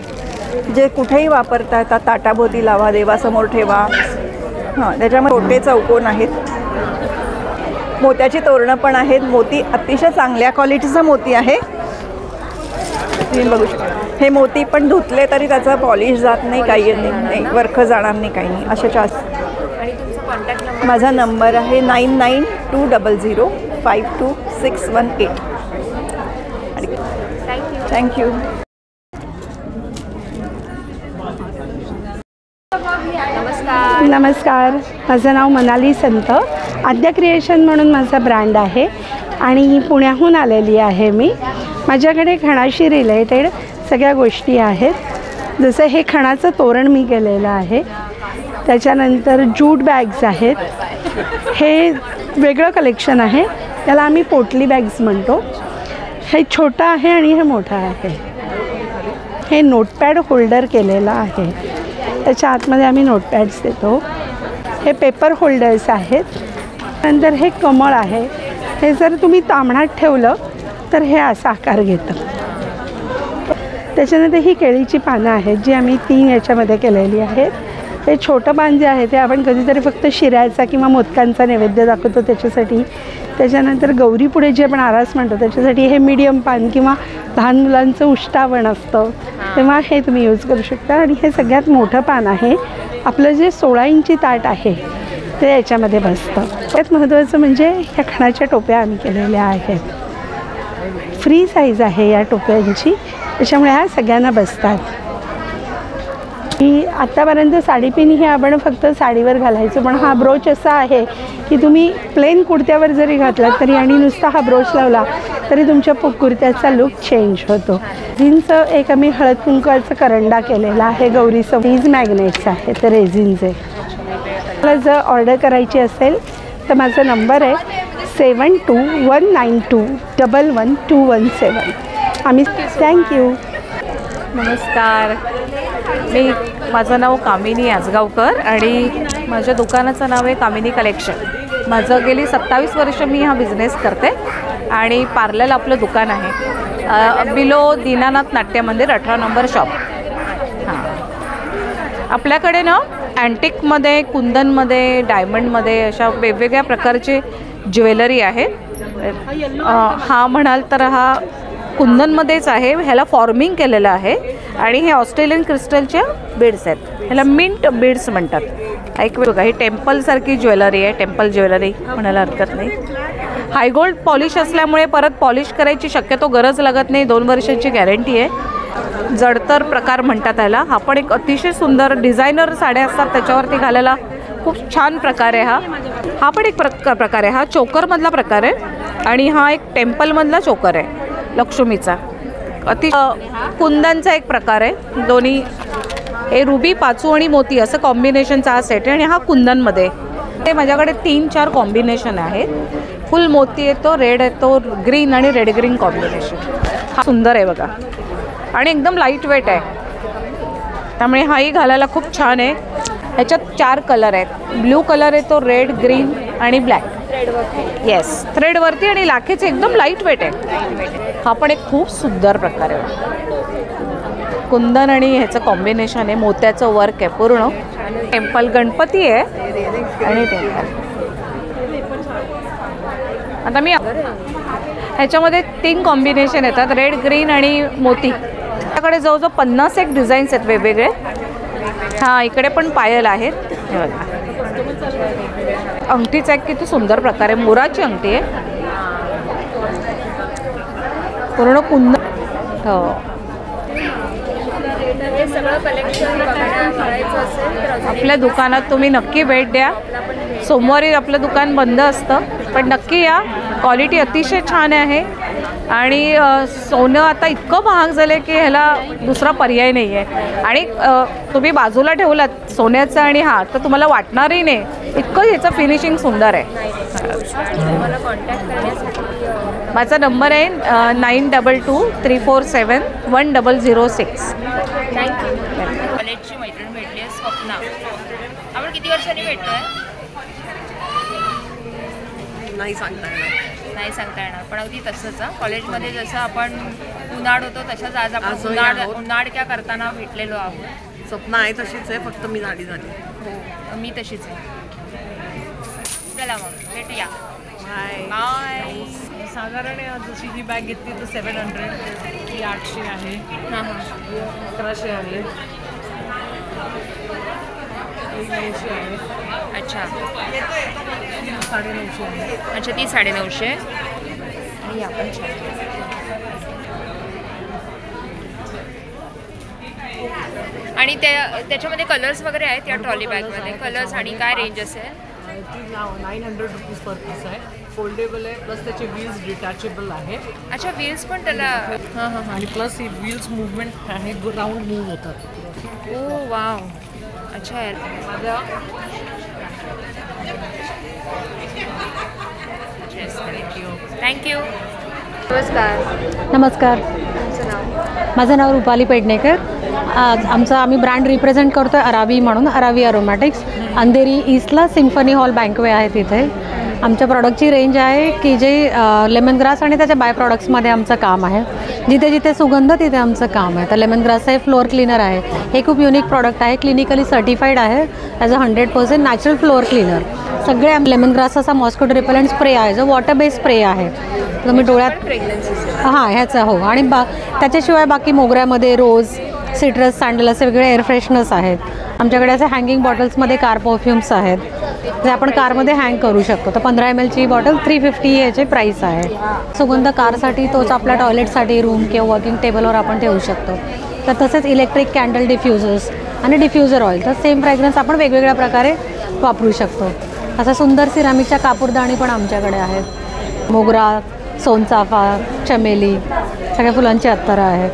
S17: जे कुठेही वापरता येतात. ताटाभोवती लावा, देवासमोर ठेवा. हां, त्याच्यामध्ये छोटे चौकोन आहेत. मोत्याची तोरणं पण आहेत. मोती अतिशय चांगल्या क्वालिटीचा मोती आहे. तुम्ही बघू शकता. हे मोती पण धुतले तरी त्याचा पॉलिश जात नाही, काही नाही, वरख जाणार नाही, काही नाही. अशाच्या
S1: आणि तुमचा कॉन्टॅक्ट नंबर?
S17: माझा नंबर आहे 9920052618. आणि थँक्यू.
S6: नमस्कार, माझं नाव मनाली संत. आद्या क्रिएशन म्हणून माझा ब्रँड आहे आणि पुण्याहून आलेली आहे मी. माझ्याकडे खणाशी रिलेटेड सगळ्या गोष्टी आहेत. जसं हे खणाचं तोरण मी केलेलं आहे. त्याच्यानंतर ज्यूट बॅग्स आहेत. हे वेगळं कलेक्शन आहे, त्याला आम्ही पोटली बॅग्स म्हणतो. हे छोटं आहे आणि हे मोठं आहे. हे नोटपॅड होल्डर केलेलं आहे. त्याच्या आतमध्ये आम्ही नोटपॅड्स देतो. हे पेपर होल्डर्स आहेत. नंतर हे कमळ आहे. हे जर तुम्ही ताम्हणात ठेवलं तर हे असा आकार घेतं. त्याच्यानंतर ही केळीची पानं आहेत जी आम्ही 3 याच्यामध्ये केलेली आहेत. हे छोटं पान जे आहे ते आपण कधीतरी फक्त शिऱ्याचा किंवा मोदकांचा नैवेद्य दाखवतो त्याच्यासाठी. त्याच्यानंतर गौरीपुढे जे आपण आरास म्हणतो त्याच्यासाठी हे मीडियम पान किंवा लहान मुलांचं उष्टावण असतं तेव्हा हे तुम्ही यूज करू शकता. आणि हे सगळ्यात मोठं पान आहे. आपलं जे 16 इंची ताट आहे ते याच्यामध्ये बसतं. त्यात महत्त्वाचं म्हणजे ह्या खणाच्या टोप्या आम्ही केलेल्या आहेत. फ्री साईज आहे या टोप्यांची, त्याच्यामुळे ह्या सगळ्यांना बसतात. ही आत्तापर्यंत साडीपिन ही आपण फक्त साडीवर घालायचो, पण हा ब्रोच असा आहे की तुम्ही प्लेन कुर्त्यावर जरी घातलात तरी आणि नुसता हा ब्रोच लावला तरी तुमच्या कुर्त्याचा लुक चेंज होतो. रेझिनचं एक आम्ही हळद कुंकवाचा करंडा केलेला आहे. गौरीसमोर थीज मॅग्नेट्स आहेत रेझिनचे. मला जर ऑर्डर करायची असेल तर माझा नंबर आहे 7219211217. आम्ही थँक्यू.
S5: नमस्कार, माझं नाव कामिनी आजगावकर आणि माझ्या दुकानाचं नाव आहे कामिनी कलेक्शन. माझं गेली 27 वर्ष मी हा बिझनेस करते आणि पार्लर आपलं दुकान आहे बिलो दीनानाथ नाट्य मंदिर 18 नंबर शॉप. हां, आपल्याकडे ना अँटिकमध्ये, कुंदनमध्ये, डायमंडमध्ये अशा वेगवेगळ्या प्रकारचे ज्वेलरी आहे. हा म्हणाल तर हा कुंदनमध्येच आहे. ह्याला फॉर्मिंग केलेलं आहे आणि हे ऑस्ट्रेलियन क्रिस्टलच्या बीड्स आहेत. ह्याला मिंट बीड्स म्हणतात. एक बघा, ही टेम्पलसारखी ज्वेलरी आहे. टेम्पल ज्वेलरी म्हणायला हरकत नाही. हायगोल्ड पॉलिश असल्यामुळे परत पॉलिश करायची शक्यतो गरज लागत नाही. 2 वर्षांची गॅरंटी आहे. जडतर प्रकार म्हणतात ह्याला. हा पण एक अतिशय सुंदर डिझायनर साड्या असतात त्याच्यावरती घालायला खूप छान प्रकार आहे. हा पण एक प्रकार आहे. हा चोकरमधला प्रकार आहे आणि हा एक टेम्पलमधला चोकर आहे लक्ष्मीचा. कुंदनचा एक प्रकार आहे. दोन्ही हे रुबी, पाचू आणि मोती असं कॉम्बिनेशनचा हा सेट आहे आणि हा कुंदनमध्ये. ते माझ्याकडे 3-4 कॉम्बिनेशन आहेत. फुल मोती येतो, रेड येतो, ग्रीन आणि रेड ग्रीन कॉम्बिनेशन. हा सुंदर आहे बघा आणि एकदम लाईट वेट आहे, त्यामुळे हाही घालायला खूप छान आहे. ह्याच्यात 4 कलर आहेत. ब्ल्यू कलर येतो, रेड, ग्रीन आणि ब्लॅक. येस, थ्रेडवरती आणि लाखेचे एकदम लाईट वेट आहे. हा पण एक खूप सुंदर प्रकार आहे. कुंदन आणि ह्याचं कॉम्बिनेशन आहे. मोत्याचं वर्क आहे पूर्ण. टेम्पल गणपती आहे आणि टेम्पल. आता मी ह्याच्यामध्ये 3 कॉम्बिनेशन येतात, रेड, ग्रीन आणि मोती. त्याकडे जवळजवळ 50 डिझाईन्स आहेत वेगवेगळे. हां, इकडे पण पायल आहेत. हे बघा, अंगठीचा एक किती सुंदर प्रकार आहे. मोराची अंगठी आहे पूर्ण कुंदन. हो,
S1: सगळं कलेक्शन करायचं असेल तर
S5: आपल्या दुकानात तुम्ही नक्की भेट द्या. सोमवारी आपलं दुकान बंद असतं, पण नक्की या. क्वालिटी अतिशय छान आहे आणि सोनं आता इतकं महाग झालं आहे की ह्याला दुसरा पर्याय नाही आहे. आणि तुम्ही बाजूला ठेवलात सोन्याचं आणि हा तर तुम्हाला वाटणारही नाही, इतकं ह्याचं फिनिशिंग सुंदर आहे.
S1: मला कॉन्टॅक्ट करण्यासाठी
S5: माझा नंबर आहे 9223471006.
S1: थँक्यू. कॉलेजची मैत्रीण भेटली आहे, स्वप्ना. आपण किती वर्षांनी भेटतोय?
S18: नाही सांगता येणार.
S1: नाही सांगता येणार, पण अगदी तसंच कॉलेजमध्ये जसं आपण उन्हाळ होतो तसंच आज आपण
S18: आजही
S1: उन्हाळ
S18: आहोत.
S1: उन्हाळक्या करताना भेटलेलो आहोत.
S18: स्वप्न आहे तशीच आहे, फक्त मी झाली
S1: हो, मी तशीच आहे. चला मग भेटूया.
S18: बाय.
S1: बाय.
S13: साधारण जशी ही बॅग घेतली तर 700, ही 800 आहे, 1100 आहे, 900 आहे.
S1: अच्छा,
S13: 950 आहे.
S1: अच्छा, ती 950 आणि आपण आणि त्याच्यामध्ये कलर्स वगैरे आहेत या ट्रॉली बॅगमध्ये. कलर्स आणि काय रेंज असेल?
S13: ती 900 रुपीज पर पीस आहे. फोल्डेबल आहे, प्लस त्याचे व्हील्स डिटॅचेबल आहे.
S1: अच्छा, व्हील्स पण त्याला.
S13: आणि प्लस ही व्हील्स मुवमेंट आहे, राऊंड मूव होतात.
S1: ओ वाव, अच्छा यार.
S13: माझ्या
S1: थँक्यू.
S19: नमस्कार. माझं नाव रुपाली पेडणेकर. आज आम्ही ब्रँड रिप्रेझेंट करतो आहे अरावी म्हणून, अरावी अरोमॅटिक्स. अंधेरी ईस्टला सिम्फनी हॉल बँकवे आहे तिथे. आमच्या प्रॉडक्टची रेंज आहे की जे लेमन ग्रास आणि त्याच्या बाय प्रॉडक्ट्समध्ये आमचं काम आहे. जिथे जिथे सुगंध तिथे आमचं काम आहे. तर लेमन ग्रास हे फ्लोअर क्लीनर आहे. हे खूप युनिक प्रॉडक्ट आहे, क्लिनिकली सर्टिफाईड आहे as a 100% natural floor cleaner. सगळे लेमन ग्रास असा मॉस्किटो रिपेलंट स्प्रे आहे जो वॉटर बेस्ड स्प्रे आहे. तुम्ही डोळ्यात ह्याचा हो. आणि त्याच्याशिवाय बाकी मोगऱ्यामध्ये रोज, सिट्रस, सँडल असे वेगळे एअर फ्रेशनर्स आहेत. आमच्याकडे असे हँगिंग बॉटल्समध्ये कार परफ्युम्स आहेत जे आपण कारमध्ये हँग करू शकतो. तर 15 ml बॉटल 350 याची प्राईस आहे. सुगंध कारसाठी तोच आपल्या टॉयलेटसाठी, रूम किंवा वर्किंग टेबलवर आपण ठेवू शकतो. तर तसेच इलेक्ट्रिक कॅन्डल डिफ्युजर्स आणि डिफ्युजर ऑइल, तर सेम फ्रॅग्रन्स आपण वेगवेगळ्या प्रकारे वापरू शकतो. असं सुंदर सिरामिकच्या कापूरदाणी पण आमच्याकडे आहेत. मोगरा, सोनचाफा, चमेली, सगळ्या फुलांची अत्तरं आहेत.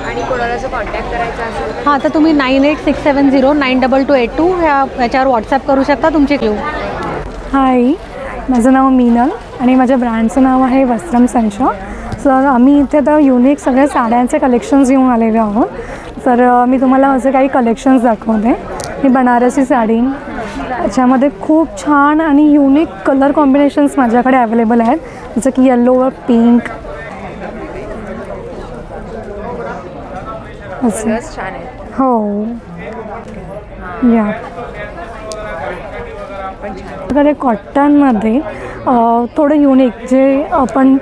S1: आणि कोणाला जर कॉन्टॅक्ट करायचा असेल
S19: हां, तर तुम्ही 9867092282 ह्याच्यावर व्हॉट्सॲप करू शकता तुमची क्ल्यू.
S20: हाय, माझं नाव मीनल आणि माझ्या ब्रँडचं नाव आहे वस्त्रम संच. सर, आम्ही इथे तर युनिक सगळ्या साड्यांचे कलेक्शन्स घेऊन आलेले आहोत. तर मी तुम्हाला असे काही कलेक्शन्स दाखवते. ही बनारसी साडी, याच्यामध्ये खूप छान आणि युनिक कलर कॉम्बिनेशन्स माझ्याकडे अवेलेबल आहेत, जसं की येल्लो व पिंक.
S1: छान आहे.
S20: हो या आपल्याकडे कॉटनमध्ये थोडं युनिक जे आपण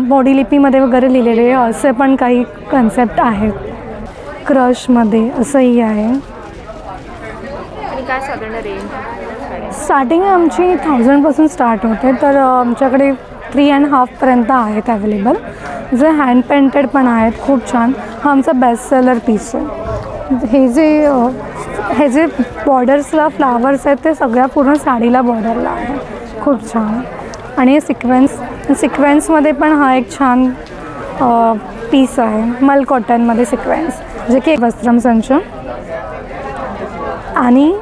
S20: बॉडी लिपीमध्ये वगैरे लिहिलेले असे पण काही कन्सेप्ट आहेत. क्रशमध्ये असंही आहे.
S1: आणि काय साधारण रेंज?
S20: स्टार्टिंग आमची 1000पासून स्टार्ट होते. तर आमच्याकडे 3.5पर्यंत आहेत अवेलेबल. जे हँड पेंटेड पण आहेत, खूप छान. हा आमचा बेस्ट सेलर पीस आहे. हे जे बॉर्डर्सला फ्लावर्स आहेत ते सगळ्या पूर्ण साडीला बॉर्डरला आहे. खूप छान. आणि हे सिक्वेन्समध्ये पण हा एक छान पीस आहे. मल कॉटनमध्ये सिक्वेन्स, जे की वस्त्रम संच. आणि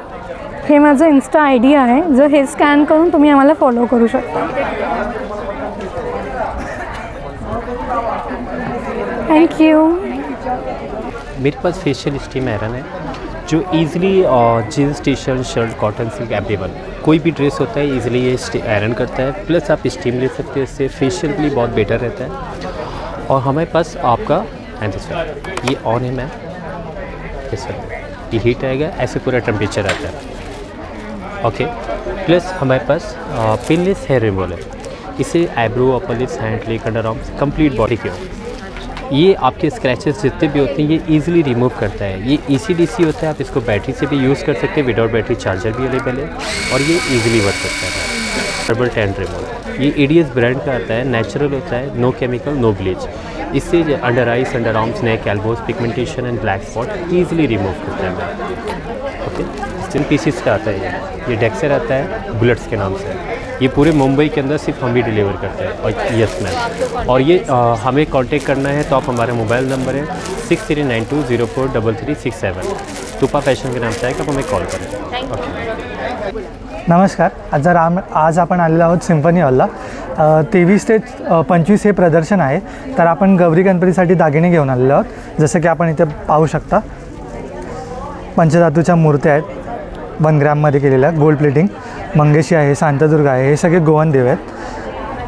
S20: हे माझं इन्स्टा ID आहे, जो हे स्कॅन करून तुम्ही आम्हाला फॉलो करू शकता. Thank you.
S21: मेरे पास फेशियल स्टीम आयरन है जो easily jeans, T shirt, shirt, cotton, silk available कोई भी ड्रेस होता है ईज़िली ये आयरन करता है. प्लस आप स्टीम ले सकते हैं, इससे फेशियल के लिए बहुत बेटर रहता है. और हमारे पास आपका ये ऑन है मैम, ये हीट आएगा, ऐसे पूरा टेम्परेचर आता है. ओके. प्लस हमारे पास पिनलेस हेयर रिमूवल है. इसे eyebrow, upper lips, hand, leg, under arms, complete body के ये आपके स्क्रैचेस जितने भी होते हैं ये इजीली रिमूव करता है. ये ECDC होता है, आप इसको बैटरी से भी यूज़ कर सकते हैं. विदाउट बैटरी चार्जर भी अवेलेबल है और ये इजीली वर्क करता है. हर्बल टैन रिमूवल, ये EDS ब्रांड का आता है. नेचुरल होता है, नो केमिकल, नो ब्लीच. इससे under eyes, under arms, neck, elbows, pigmentation end black spot easily remove करता है. ओके. 10 पीसीस का आता है. ये डेक्सर आता है बुलेट्स के नाम से. ये पूरे मुंबई के अंदर सिर्फ हम ही डिलीवर करते हैं. और यस मैम. और ये हमें कांटेक्ट करना है तो आप हमारा मोबाइल नंबर है 6392043367. तुपा फॅशन के नाम से आएगा, आप हमें कॉल करें. ओके.
S22: नमस्कार. आज आपण आलेलो आहोत सिम्फनी हॉलला. 23 ते 25 हे प्रदर्शन आहे. तर आपण गौरी गणपतीसाठी दागिने घेऊन आलेलो आहोत. जसं की आपण इथे पाहू शकता, पंचधातूच्या मूर्त्या आहेत 1 ग्रॅममध्ये केलेल्या, गोल्ड प्लेटिंग. मंगेशी आहे, शांतदुर्ग आहे, हे सगळे गोवन देव आहेत.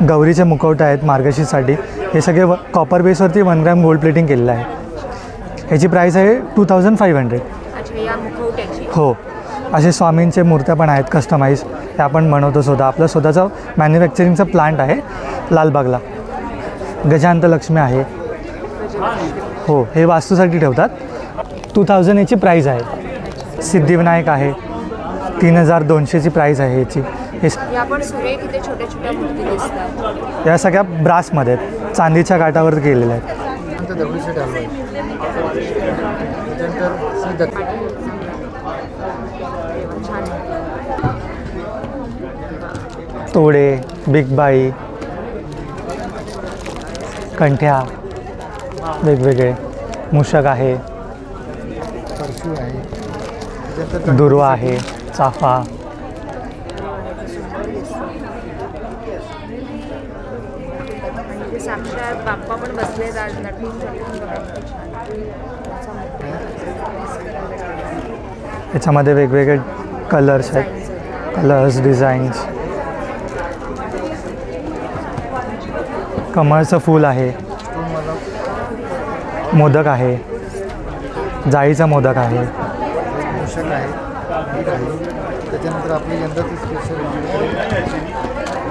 S22: गौरीचे मुखवटे आहेत मार्गशीसाठी, हे सगळे कॉपर बेसवरती 1 ग्रॅम गोल्ड प्लेटिंग केलेलं आहे. ह्याची प्राईस आहे 2500. हो. असे स्वामींचे मूर्त्या पण आहेत कस्टमाइज, हे आपण बनवतो स्वतः. आपलं स्वतःचं मॅन्युफॅक्चरिंगचं प्लांट आहे लालबागला. गजांत लक्ष्मी आहे. हो, हे वास्तूसाठी ठेवतात. 2000 याची प्राईज आहे. सिद्धिविनायक आहे, 3200ची प्राईज आहे याची. या सगळ्या ब्रासमध्ये आहेत, चांदीच्या काठावर केलेल्या आहेत. तोडे, बिग बाई, कंठ्या वेगवेगळे, मूषक आहे, दुर्वा आहे, चाफा.
S1: बाप्पा पण बसले
S22: याच्यामध्ये वेगवेगळे कलर्स आहेत, कलर्स डिझाईन्स. कमळचं फूल आहे, मोदक आहे, जाळीचा मोदक आहे,
S2: मूषक आहे, त्याच्यानंतर आपली यंदाची स्पेशल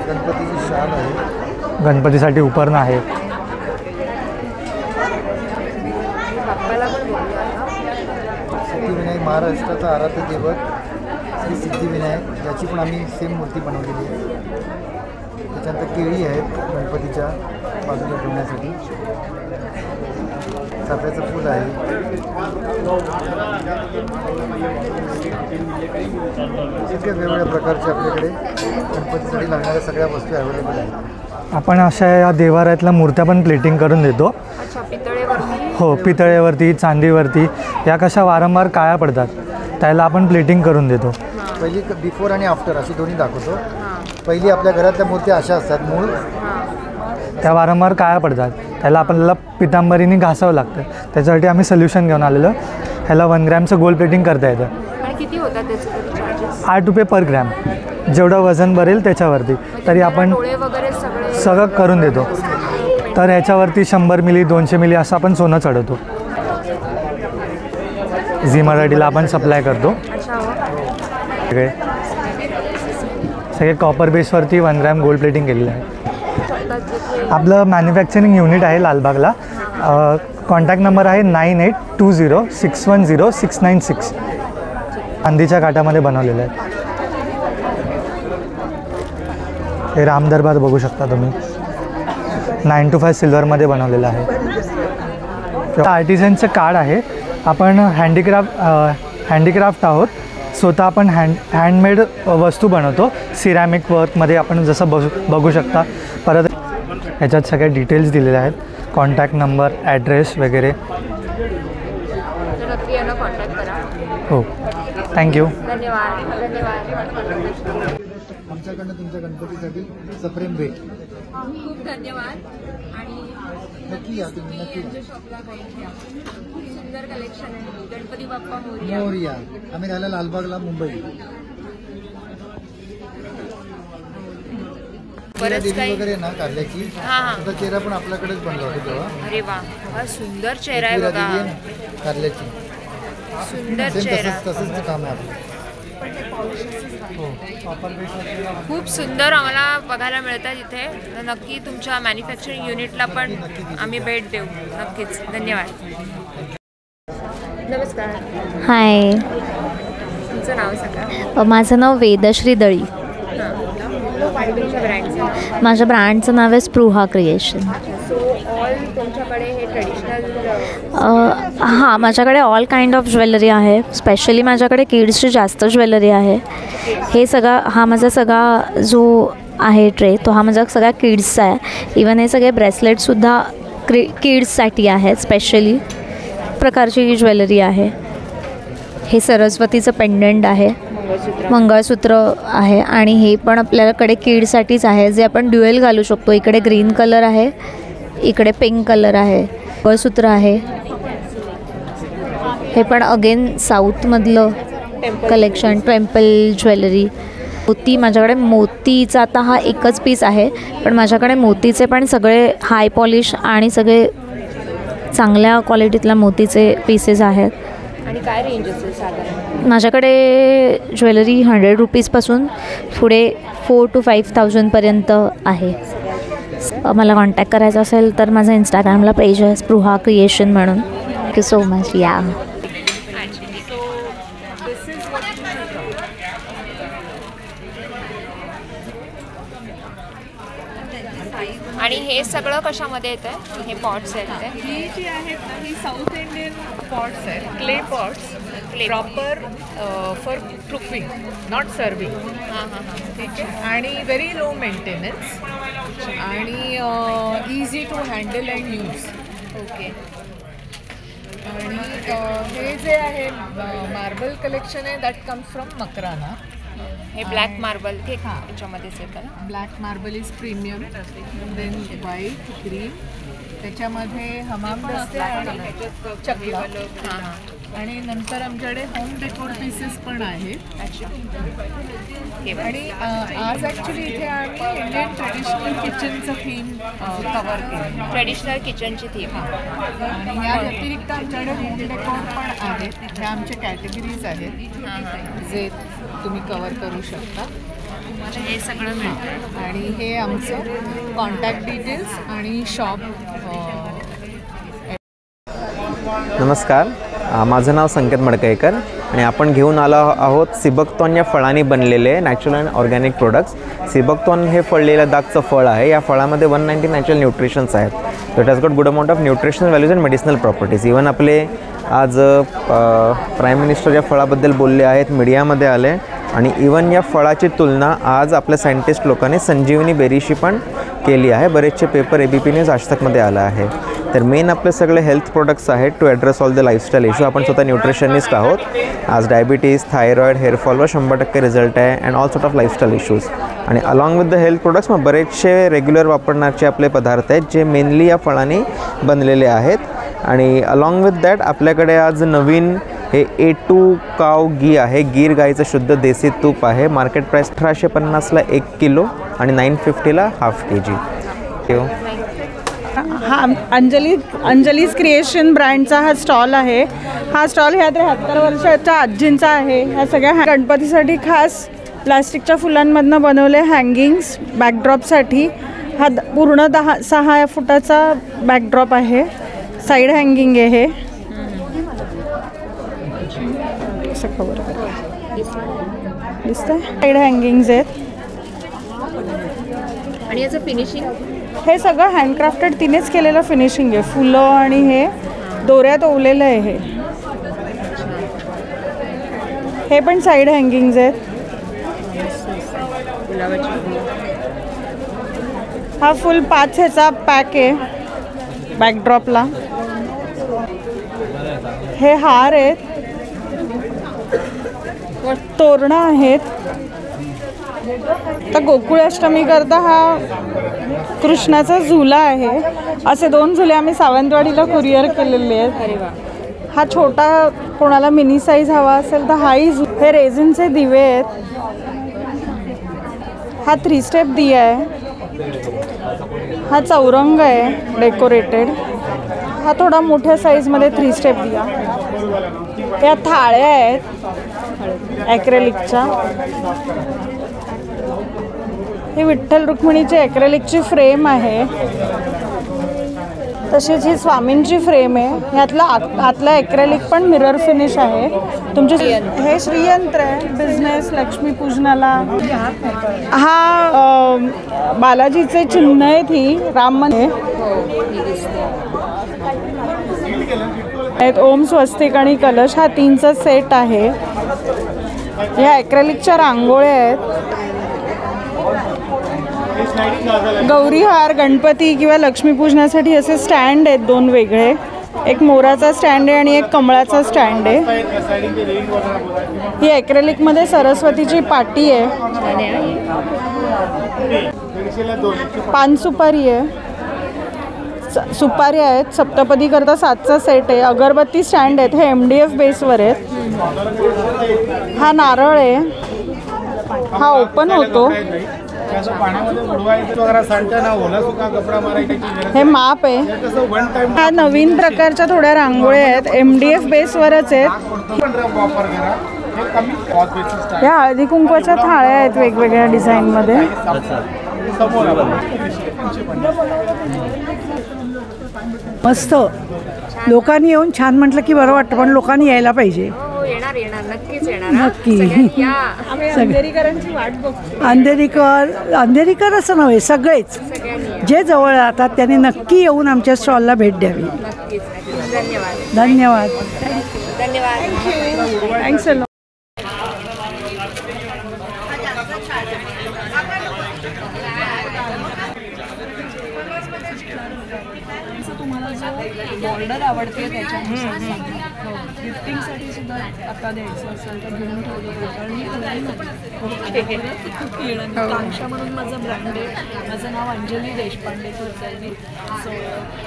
S2: गणपतीची शाल आहे,
S22: गणपतीसाठी उपरणं आहे.
S2: सिद्धिविनायक महाराष्ट्राचा आराध्य दैवत श्री सिद्धिविनायक, याची पण आम्ही सेम मूर्ती बनवलेली आहे. त्याच्यानंतर केळी आहेत गणपतीच्या बाजूला ठेवण्यासाठी, चाफ्याचं फूल आहे, सगळ्या वेगवेगळ्या प्रकारचे आपल्याकडे गणपतीसाठी लागणाऱ्या सगळ्या वस्तू अवेलेबल आहेत.
S22: आपण अशा या देवाऱ्यातल्या मूर्त्या पण प्लेटिंग करून देतो. हो, पितळेवरती, चांदीवरती. या कशा वारंवार काळ्या पडतात, त्याला आपण प्लेटिंग करून देतो.
S2: पहिली बिफोर आणि आफ्टर अशी दोन्ही दाखवतो. पहिली आपल्या घरातल्या मूर्त्या अशा असतात मूळ,
S22: त्या वारंवार काळ्या पडतात, त्याला आपल्याला पितांबरीने घासावं लागतं. त्याच्यासाठी आम्ही सोल्युशन घेऊन आलेलो. ह्याला 1 ग्रॅमचं गोल्ड प्लेटिंग करता येतं.
S1: किती होतात त्याचे चार्जेस?
S22: 8 रुपये पर ग्रॅम, जेवढं वजन भरेल त्याच्यावरती. तरी आपण सगळं करून देतो. तर ह्याच्यावरती 100 मिली 200 मिली असं आपण सोनं चढवतो. झी मराठीला आपण सप्लाय करतो. सगळे कॉपर बेसवरती 1 ग्रॅम गोल्ड प्लेटिंग केलेलं आहे. आपलं मॅन्युफॅक्चरिंग युनिट आहे लालबागला. कॉन्टॅक्ट नंबर आहे 9820610696. चांदीच्या काठामध्ये बनवलेलं आहे. हे रामदरबार बघू शकता तुम्ही, 925 सिल्वरमध्ये बनवलेलं आहे. आर्टिझनचं कार्ड आहे. आपण हँडीक्राफ्ट आहोत. स्वतः आपण हँडमेड वस्तू बनवतो सिरॅमिक वर्कमध्ये. आपण जसं बघू शकता. परत ह्याच्यात सगळ्या डिटेल्स दिलेल्या आहेत, कॉन्टॅक्ट नंबर, ॲड्रेस वगैरे. हो, थँक्यू.
S2: आमच्याकडनं तुमच्या गणपतीसाठी सप्रेम भेट.
S1: खूप धन्यवाद. आणि
S2: नक्की या तुम्ही, नक्की
S1: खूप सुंदर कलेक्शन आहे. गणपती बाप्पा
S2: मोरया. आम्ही राहिला लालबागला, मुंबई. देवी वगैरे ना कारल्याची, त्याचा चेहरा पण आपल्याकडेच बनला होता तेव्हा.
S1: अरे वा, हा सुंदर चेहरा आहे बघा.
S2: कारल्याची
S1: सुंदर चेहरा.
S2: तसंच काम आहे आपलं.
S1: खूप सुंदर आम्हाला बघायला मिळतात इथे. तर नक्की तुमच्या मॅन्युफॅक्चरिंग युनिटला पण आम्ही भेट देऊ नक्कीच. धन्यवाद. नमस्कार.
S3: हाय,
S1: तुमचं नाव सांगा.
S3: माझं नाव वेदश्री दळी. माझ्या ब्रँडचं नाव आहे स्पृहा क्रिएशन. हां, माझ्याकडे ऑल काइंड ऑफ ज्वेलरी आहे. स्पेशली माझ्याकडे किड्सची जास्त ज्वेलरी आहे. हे हा माझा सगळा जो आहे ट्रे, तो हा माझा सगळा किड्सचा आहे. इवन हे सगळे ब्रेसलेटसुद्धा किड्ससाठी आहेत. स्पेशली प्रकारची ही ज्वेलरी आहे. हे सरस्वतीचं पेंडंट आहे, मंगळसूत्र आहे. आणि हे पण आपल्याकडे किडसाठीच आहे, जे आपण ड्युएल घालू शकतो. इकडे ग्रीन कलर आहे, इकडे पिंक कलर आहे. मंगळसूत्र आहे. हे पण अगेन साऊथमधलं कलेक्शन, टेम्पल ज्वेलरी. मोती माझ्याकडे मोतीचा आता हा एकच पीस आहे, पण माझ्याकडे मोतीचे पण सगळे हाय पॉलिश आणि सगळे चांगल्या क्वालिटीतल्या मोतीचे पीसेस आहेत.
S1: आणि काय रेंज असेल साधारण?
S3: माझ्याकडे ज्वेलरी 100 रुपीजपासून पुढे 4,000 to 5,000पर्यंत आहे. मला कॉन्टॅक्ट करायचा असेल तर माझा इंस्टाग्रामला पेज आहे स्पृहा क्रिएशन म्हणून. Thank you so much. या
S1: आणि हे सगळं कशामध्ये येतं? हे पॉट्स आहेत.
S5: ही जी आहेत ना ही साऊथ इंडियन पॉट्स आहेत, clay pots, proper for proofing not serving. ठीक आहे. आणि व्हेरी लो मेंटेनन्स आणि easy to handle and use. Okay. आणि हे जे आहे मार्बल कलेक्शन आहे दॅट कम्स फ्रॉम मकराना.
S1: हे ब्लॅक मार्बल ते याच्यामध्येच येतं ना?
S5: Black marble is premium. Then white, green, त्याच्यामध्ये हमाम दस्ते आणि चकला. आणि नंतर आमच्याकडे होम डेकोर पीसेस पण आहेत. आणि आज ॲक्च्युली इथे आम्ही इंडियन ट्रेडिशनल किचनचं थीम कवर केलं.
S1: ट्रेडिशनल किचनची थीम.
S5: आणि या व्यतिरिक्त आमच्याकडे होम डेकोर पण आहेत. ह्या आमच्या कॅटेगरीज आहेत जे तुम्ही कवर करू शकता.
S1: हे सगळं मिळतं.
S5: आणि हे आमचं कॉन्टॅक्ट डिटेल्स आणि शॉप.
S4: नमस्कार, माझं नाव संकेत मडकईकर आणि आपण घेऊन आलो आहोत सिबकतॉन या फळांनी बनलेले नॅचरल अँड ऑर्गॅनिक प्रोडक्ट्स. सिबकतॉन हे फळ लेह लडाखचं फळ आहे. या फळामध्ये 190 नॅचरल न्यूट्रिशन्स आहेत. So it has got good amount of nutritional values and medicinal properties. Even आपले आज प्राईम मिनिस्टर या फळाबद्दल बोलले आहेत, मीडियामध्ये आले. आणि इवन या फळाची तुलना आज आपल्या सायंटिस्ट लोकांनी संजीवनी बेरीशी पण केली आहे. बरेचसे पेपर ABP न्यूज आज तकमध्ये आला आहे. तर मेन आपले सगळे हेल्थ प्रोडक्ट्स आहेत to address all the lifestyle issue. आपण स्वतः न्यूट्रिशनिस्ट आहोत. आज डायबिटीज, थायरॉईड, हेअरफॉलवर 100% रिझल्ट आहे and all sort of lifestyle issues. आणि along with the health products मग बरेचसे रेग्युलर वापरण्याचे आपले पदार्थ आहेत जे मेनली या फळांनी बनलेले आहेत. आणि अलॉंग विथ दॅट आपल्याकडे आज नवीन हे A2 काव घी आहे. गीर गाईचं शुद्ध देसी तूप आहे. मार्केट प्राईस 1850ला 1 किलो आणि 950ला हाफ kg.
S17: हा अंजलीज क्रिएशन ब्रँडचा हा स्टॉल आहे. हा स्टॉल ह्या 73 वर्षाच्या आजींचा आहे. ह्या सगळ्या गणपतीसाठी खास प्लास्टिकच्या फुलांमधनं बनवले हँगिंग्स बॅकड्रॉपसाठी. हा पूर्ण 6 फुटाचा बॅकड्रॉप आहे. साईड हँगिंग आहे हे. दिसतंय साईड हँगिंग्स आहेत.
S1: आणि याचं फिनिशिंग
S17: हे सगळं हँडक्राफ्टेड तिनेच केलेलं फिनिशिंग आहे. फुलं आणि हे दोऱ्यात ओवलेलं आहे. हे पण साईड हँगिंग्स आहेत. हा फुल 5 ह्याचा पॅक आहे बॅकड्रॉपला. हे हार आहेत, तोरणं आहेत. तर गोकुळाष्टमी करता हा कृष्णाचा झुला आहे. असे 2 झुले आम्ही सावंतवाडीला कुरिअर केलेले आहेत. हा छोटा कोणाला मिनी साईज हवा असेल तर हाही. हे रेझिनचे दिवे आहेत. हा 3 स्टेप दिया आहे. हा चौरंग आहे डेकोरेटेड. हा थोडा मोठ्या साईजमध्ये 3 स्टेप दिया. या थाळ्या आहेत ॲक्रेलिकच्या. ही विठ्ठल रुक्मिणीची ॲक्रेलिकची फ्रेम आहे. तशीच ही स्वामींची फ्रेम आहे. ह्यातला आतला ॲक्रेलिक पण मिरर फिनिश आहे. तुमचे हे श्रीयंत्र आहे बिझनेस लक्ष्मीपूजनाला. हा बालाजीचे चिन्ह आहेत. ही राम मंदिर आहेत. ओम स्वस्तिक आणि कलश हा 3चा सेट आहे. ह्या ॲक्रेलिकच्या रांगोळ्या आहेत. गौरी हार गणपती किंवा लक्ष्मीपूजनासाठी असे स्टँड आहेत 2 वेगळे. एक मोराचा स्टँड आहे आणि एक कमळाचा स्टँड आहे. ही ॲक्रेलिकमध्ये सरस्वतीची पाटी आहे. पान सुपारी आहे. सुपारी आहेत. सप्तपदी करता 7चा सेट आहे. अगरबत्ती स्टँड आहेत. हे MDF बेसवर आहेत. हा नारळ आहे.
S7: हा ओपन होतो. हे माप आहे. हा नवीन प्रकारच्या थोड्या रांगोळ्या आहेत, MDF बेसवरच आहेत. या हळदी कुंकवाच्या थाळ्या आहेत वेगवेगळ्या डिझाईनमध्ये.
S6: मस्त. लोकांनी येऊन छान म्हटलं की बरं वाटतं, पण लोकांनी यायला पाहिजे.
S1: येणार येणार नक्कीच येणार.
S6: नक्की.
S7: अंधेरीकरांची वाट बघतो.
S6: अंधेरीकर असं नव्हे, सगळेच जे जवळ राहतात त्यांनी नक्की येऊन आमच्या स्टॉलला भेट द्यावी.
S1: धन्यवाद.
S6: धन्यवाद.
S1: धन्यवाद.
S7: Thanks a lot.
S13: बॉर्डर आवडते त्याच्यानुसार गिफ्टिंगसाठी सुद्धा आता द्यायचं असेल तर घेऊन ठेवलं. कांक्षा म्हणून माझं ब्रँड आहे. माझं नाव Anjali Deshpande Kulkarni. So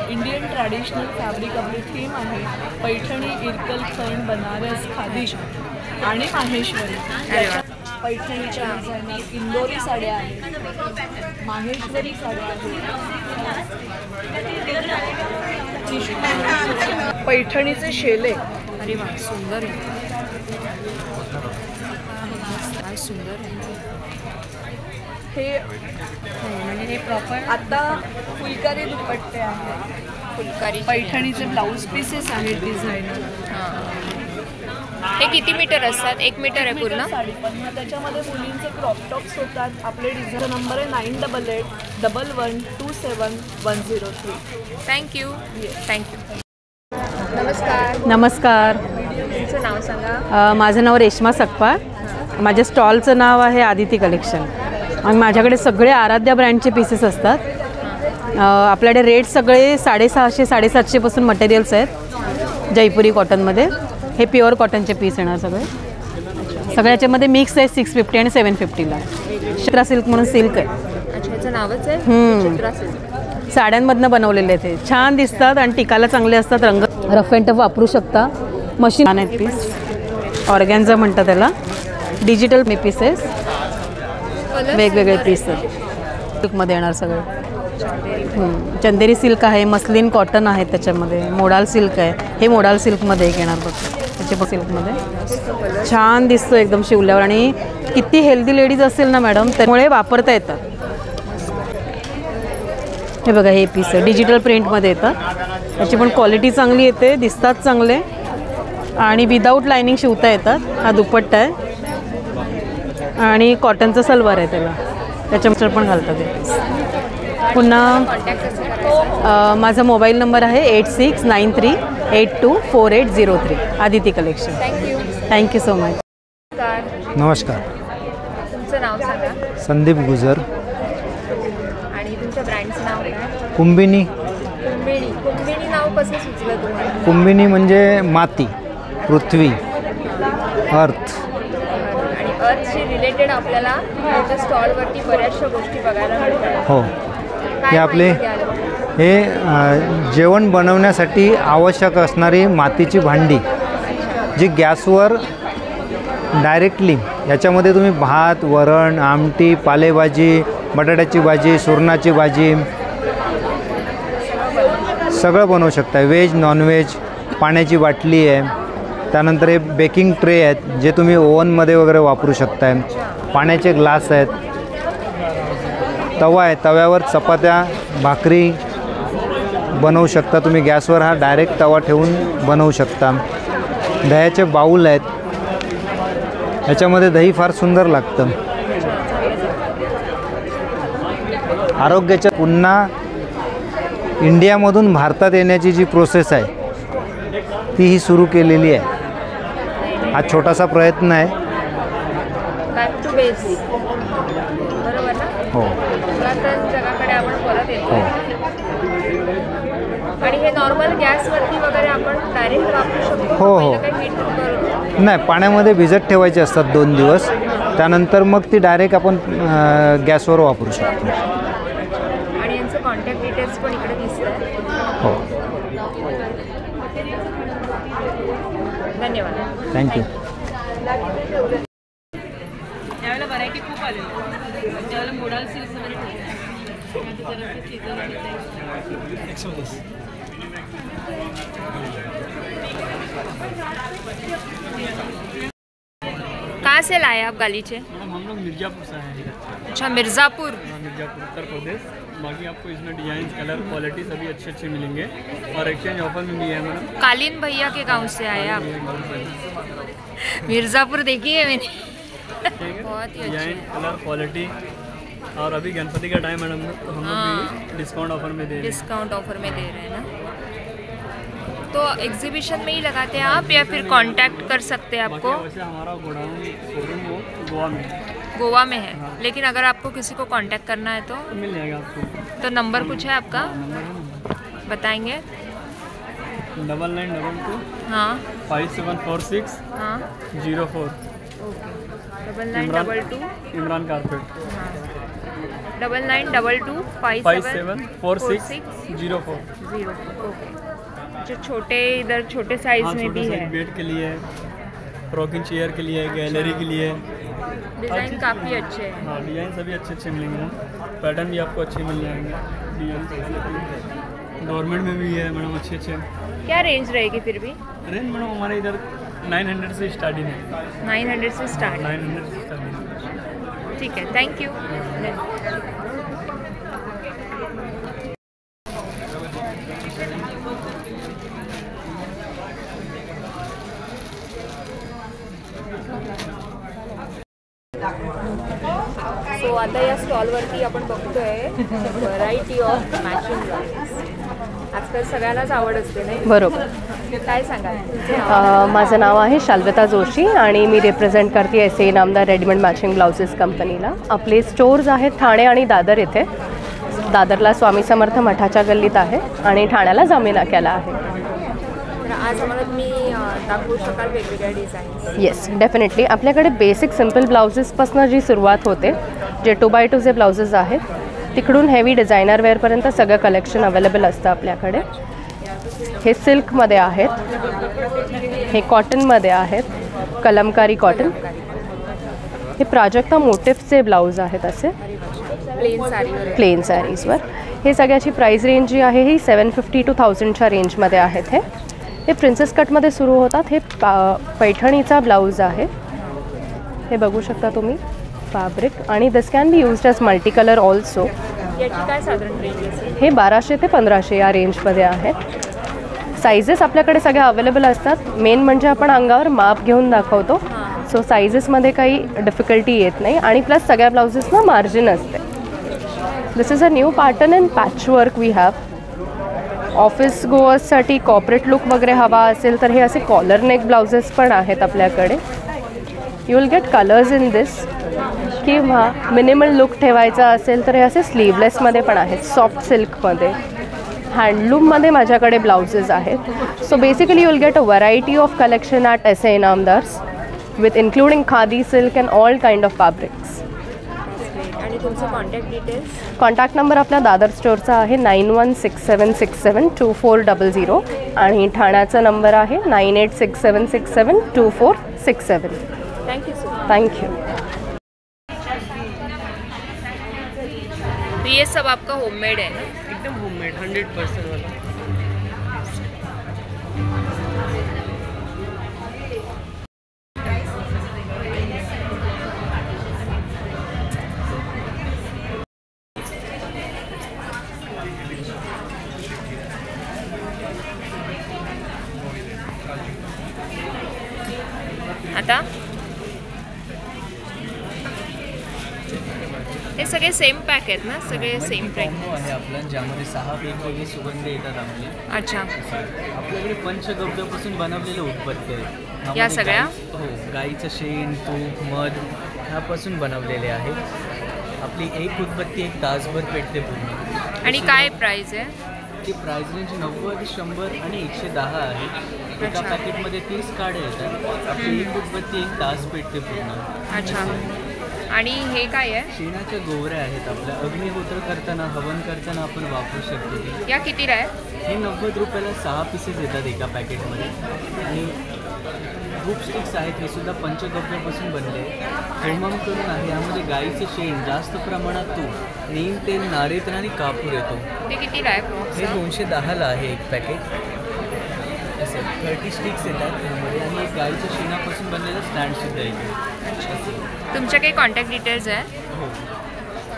S13: Indian traditional fabric आपली थीम आहे पैठणी, इरकल, खण, बनारस, खादी आणि माहेश्वरी. पैठणीच्या डिझायनर इंदोरी साड्या आहेत, माहेश्वरी साड्या आहेत, पैठणीचे शेले.
S1: अरे वा, सुंदर आहे. काय सुंदर आहे
S13: हे.
S1: म्हणजे हे प्रॉपर
S13: आता फुलकारी दुपट्टे आहेत,
S1: फुलकारी
S13: पैठणीचे ब्लाऊज पीसेस आहेत डिझायनर.
S1: हे किती मीटर असतात? 1 मीटर आहे पूर्ण
S13: साडी. पण त्याच्यामध्ये मुलींचे क्रॉप टॉप्स होतात. आपले डिझाईन नंबर आहे 9888112710
S1: थँक्यू. थँक्यू. नमस्कार.
S8: नमस्कार.
S1: तुमचं नाव सांगा.
S8: माझं नाव रेश्मा सकपाळ. माझ्या स्टॉलचं नाव आहे आदिती कलेक्शन. आणि माझ्याकडे सगळे आराध्या ब्रँडचे पीसेस असतात. आपल्याकडे रेट सगळे 650 750पासून मटेरियल्स आहेत जयपुरी कॉटनमध्ये. हे प्युअर कॉटनचे पीस येणार सगळे. सगळ्याच्यामध्ये मिक्स आहे 650 आणि 750ला. चित्रा सिल्क म्हणून सिल्क आहे.
S1: अच्छा, नावच आहे चित्रा सिल्क.
S8: साड्यांमधनं बनवलेले आहेत. ते छान दिसतात आणि टिकायला चांगले असतात. रंग रफ अँड टफ वापरू शकता. मशीन आहेत पीस. ऑर्गॅन्झा म्हणतात त्याला. डिजिटल मी पीसेस वेगवेगळे पीस आहेत. सिल्कमध्ये येणार सगळे. चंदेरी सिल्क आहे, मस्लिन कॉटन आहे त्याच्यामध्ये, मोडाल सिल्क आहे. हे मोडाल सिल्कमध्ये एक येणार बघ. त्याचे पण सिल्कमध्ये छान दिसतो एकदम शिवल्यावर. आणि किती हेल्दी लेडीज असेल ना मॅडम, त्यामुळे वापरता येतात. हे बघा, हे पीस आहे डिजिटल प्रिंटमध्ये येतात. त्याची पण क्वालिटी चांगली येते, दिसतात चांगले आणि विदाऊट लायनिंग शिवता येतात. हा दुपट्टा आहे आणि कॉटनचं सलवार आहे त्याला. त्याच्यामध्ये पण घालतात ते पीस. पुन्हा माझा मोबाईल नंबर आहे 8693824803. Aditi collection. Thank you so much.
S2: नमस्कार.
S1: तुमचं नाव सांगा.
S2: संदीप गुजर.
S1: आणि तुमच्या ब्रँडचं नाव काय?
S2: कुंभिनी.
S1: कुंभिणी. कुंभिणी नाव कसं सुचलं तुम्हाला?
S2: कुंभिनी म्हणजे माती, पृथ्वी, अर्थ.
S1: आणि अर्थशी रिलेटेड आपल्याला तुमच्या स्टॉलवरती बऱ्याचशा गोष्टी बघायला मिळतात.
S2: हो. हे आपले जेवण बनवण्यासाठी आवश्यक असणारी मातीची भांडी, जी गॅसवर डायरेक्टली याच्यामध्ये तुम्ही भात, वरण, आमटी, पालेभाजी, बटाट्याची भाजी, सुरणाची भाजी सगळं बनवू शकता. Veg, non veg. पाण्याची बाटली आहे. त्यानंतर हे बेकिंग ट्रे आहेत जे तुम्ही ओव्हनमध्ये वगैरे वापरू शकताय. पाण्याचे ग्लास आहेत. तवा आहे, तव्यावर चपात्या, भाकरी बनवू शकता तुम्ही. गॅसवर हा डायरेक्ट तवा ठेवून बनवू शकता. दह्याचे बाऊल आहेत. ह्याच्यामध्ये दही फार सुंदर लागतं. आरोग्याच्या पुन्हा इंडियामधून भारतात येण्याची जी प्रोसेस आहे तीही सुरू केलेली आहे. हा छोटासा प्रयत्न आहे.
S1: Back to base. बरोबर ना?
S2: हो.
S1: पुरातन जगाकडे आपण परत येतो. आणि हे नॉर्मल गॅसवरती वगैरे आपण डायरेक्ट वापरू शकतो.
S2: हो हो. नाही, पाण्यामध्ये भिजत ठेवायचे असतात 2 दिवस. त्यानंतर मग ती डायरेक्ट आपण गॅसवर वापरू शकतो.
S1: आणि यांचं कॉन्टॅक्ट डिटेल्स पण इकडे दिसतात.
S2: हो.
S1: धन्यवाद.
S2: थँक्यू.
S13: यावेळेला व्हरायटी
S1: कहाँ से लाए आप गालीचे?
S9: हम लोग मिर्ज़ापुर से आए हैं।
S1: अच्छा, मिर्ज़ापुर।
S9: मिर्ज़ापुर उत्तर प्रदेश। बाकी आपको इसमें डिजाइन, कलर, क्वालिटी सभी अच्छे अच्छे मिलेंगे और एक्सचेंज ऑफर में भी है मैडम।
S1: कालीन भैया के गांव से आए आप? मिर्ज़ापुर देखी है मैंने। बहुत ही अच्छे
S9: डिजाइन, कलर, क्वालिटी। और अभी गणपति का टाइम मैडम, तो हम लोग भी डिस्काउंट ऑफर में दे रहे हैं।
S1: डिस्काउंट ऑफर में दे रहे हैं ना। तो एग्जीबिशन में ही लगाते हैं आप या फिर कांटेक्ट कर सकते हैं आपको?
S9: वैसे हमारा गोडाउन शोरूम वो गोवा में है।
S1: गोवा में है। हाँ। लेकिन अगर आपको किसी को कांटेक्ट करना है तो
S9: मिल जाएगा आपको।
S1: तो नंबर कुछ है आपका? बताएंगे?
S9: 9922
S1: हाँ
S9: 5746
S1: हाँ
S9: 04।
S1: 9922
S9: इमरान कारपेट।
S1: 9922
S9: 5746 04।
S1: ओके। जो छोटे इधर छोटे साइज में भी है।
S9: बेड के लिए, रॉकिंग चेयर के लिए, गैलरी के लिए।
S1: डिज़ाइन काफ़ी अच्छे हैं।
S9: हाँ, डिज़ाइन सभी अच्छे अच्छे मिलेंगे। पैटर्न भी आपको अच्छे मिल जाएंगे। डिज़ाइन गवर्नमेंट में भी है मैडम अच्छे अच्छे।
S1: क्या रेंज रहेगी फिर भी?
S9: रेंज मैडम हमारे इधर 900 से स्टार्टिंग है।
S1: 900 से स्टार्ट?
S9: 900 से स्टार्टिंग।
S1: ठीक है, थैंक यू। सो आता या स्टॉलवरती आपण बघतोय व्हरायटी ऑफ मॅचिंग ब्लाउजेस. आजकाल सगळ्यांनाच आवड असते नाही?
S5: बरोबर.
S1: काय सांगाल?
S5: माझं नाव आहे शाल्वता जोशी आणि मी रिप्रेझेंट करते एस.ए. इनामदार रेडीमेड मॅचिंग ब्लाउजेस कंपनीला. आपले स्टोर्स आहेत ठाणे आणि दादर येथे. दादरला स्वामी समर्थ मठाच्या गल्लीत आहे आणि ठाण्याला जांभी नाक्याला आहे.
S1: आज आम्हाला तुम्ही दाखवू शकाल वेगवेगळ्या डिझाईन्स?
S5: Yes, definitely. आपल्याकडे बेसिक सिम्पल ब्लाउजेसपासून जी सुरुवात होते, जे 2x2 जे ब्लाउजेस आहेत, तिकडून हेवी डिझायनर वेअरपर्यंत सगळं कलेक्शन अवेलेबल असतं आपल्याकडे. हे सिल्कमध्ये आहेत, हे कॉटनमध्ये आहेत, कलमकारी कॉटन. हे प्राजक्ता मोटिफ्सचे ब्लाऊज आहेत असे प्लेन सॅरीजवर. हे सगळ्याची प्राईस रेंज जी आहे ही 750 to 1000च्या रेंजमध्ये आहेत. हे प्रिन्सेस कटमध्ये सुरू होतात. हे पैठणीचा ब्लाऊज आहे. हे बघू शकता तुम्ही फॅब्रिक. आणि this can be used as multi colour also.
S1: याची काय साधारण रेंज असेल?
S5: हे 1200 ते 1500 या रेंजमध्ये आहे. सायझेस आपल्याकडे सगळ्या अवेलेबल असतात. मेन म्हणजे आपण अंगावर माप घेऊन दाखवतो, सो सायझेसमध्ये काही डिफिकल्टी येत नाही. आणि प्लस सगळ्या ब्लाउजेसना मार्जिन असते. This is a new pattern in patchwork we have. Office गोअर्ससाठी कॉर्पोरेट लुक वगैरे हवा असेल तर हे असे कॉलर नेक ब्लाउजेस पण आहेत आपल्याकडे. You will gate colours in this. किंवा मिनिमल लुक ठेवायचा असेल तर हे असे स्लीवलेसमध्ये पण आहेत, सॉफ्ट सिल्कमध्ये. हँडलूममध्ये माझ्याकडे ब्लाउजेस आहेत. So basically you will get a variety of collection at S A. Inamdar's with including khadi, silk and all kind of fabrics.
S1: आणि तुमचं कॉन्टॅक्ट डिटेल्स?
S5: कॉन्टॅक्ट नंबर आपल्या दादर स्टोअरचा आहे 9167672400 आणि ठाण्याचा नंबर आहे 9867672467.
S1: Thank you so much.
S5: थँक्यू.
S1: तो ये सब आपका होममेड है ना?
S9: एकदम होममेड 100% वाला.
S1: आता हे सगळे सेम पॅक आहेत ना? सगळे सेम पॅक
S10: आहे आपलं, ज्यामध्ये 6 वेगवेगळे सुगंध येतात आपले.
S1: अच्छा.
S10: आपल्याकडे पंचगव्यापासून बनवलेले उत्पत्ती आहेत
S1: या सगळ्या?
S10: हो, गाईचं शेण, तूप, मध ह्यापासून बनवलेले आहेत. आपली एक उत्पत्ती एक तासभर पेटते पूर्ण.
S1: आणि काय प्राइस आहे?
S10: ती प्राइस रेंज 90, 100 आणि 110 आहे. एका पॅकेटमध्ये 30 काड्या येतात. आपली एक उत्पत्ती एक तास पेटते पूर्ण.
S1: अच्छा. आणि हे काय आहे?
S10: शेणाच्या गोवऱ्या आहेत आपल्या. अग्निहोत्र करताना, हवन करताना आपण वापरू शकतो.
S1: या कितीला आहे?
S10: हे 90 रुपयाला 6 पीसेस येतात एका पॅकेटमध्ये. आणि धूप स्टिक्स आहेत हे सुद्धा पंचगव्यापासून बनले होमम करून आहे. यामध्ये गाईचे शेण, जास्त प्रमाणात तूप, नीम तेल, नारिळ आणि कापूर येतो.
S1: ते कितीला आहे?
S10: हे 210ला आहे एक पॅकेट. असं 30 स्टिक्स येतात त्यामध्ये आणि एक गाईच्या शेणापासून बनलेलं स्टँडसुद्धा येतो.
S1: तुमच्या काही कॉन्टॅक्ट डिटेल्स आहे?
S10: हो,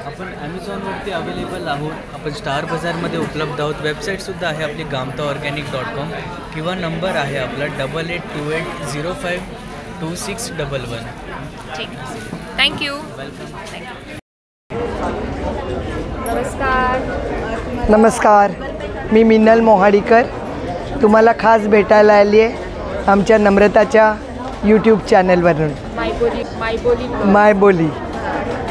S10: आपण ॲमेझॉनवरती अवेलेबल आहोत. आपण स्टार बाजारमध्ये उपलब्ध आहोत. वेबसाईटसुद्धा आहे आपली gamtaorganic.com किंवा नंबर आहे आपला 8828052611.
S1: ठीक, थँक्यू.
S10: वेलकम.
S1: नमस्कार.
S11: नमस्कार, मी मिनल मोहाडीकर तुम्हाला खास भेटायला आली आहे आमच्या नम्रताच्या यूट्यूब चॅनलवरून माय बोली.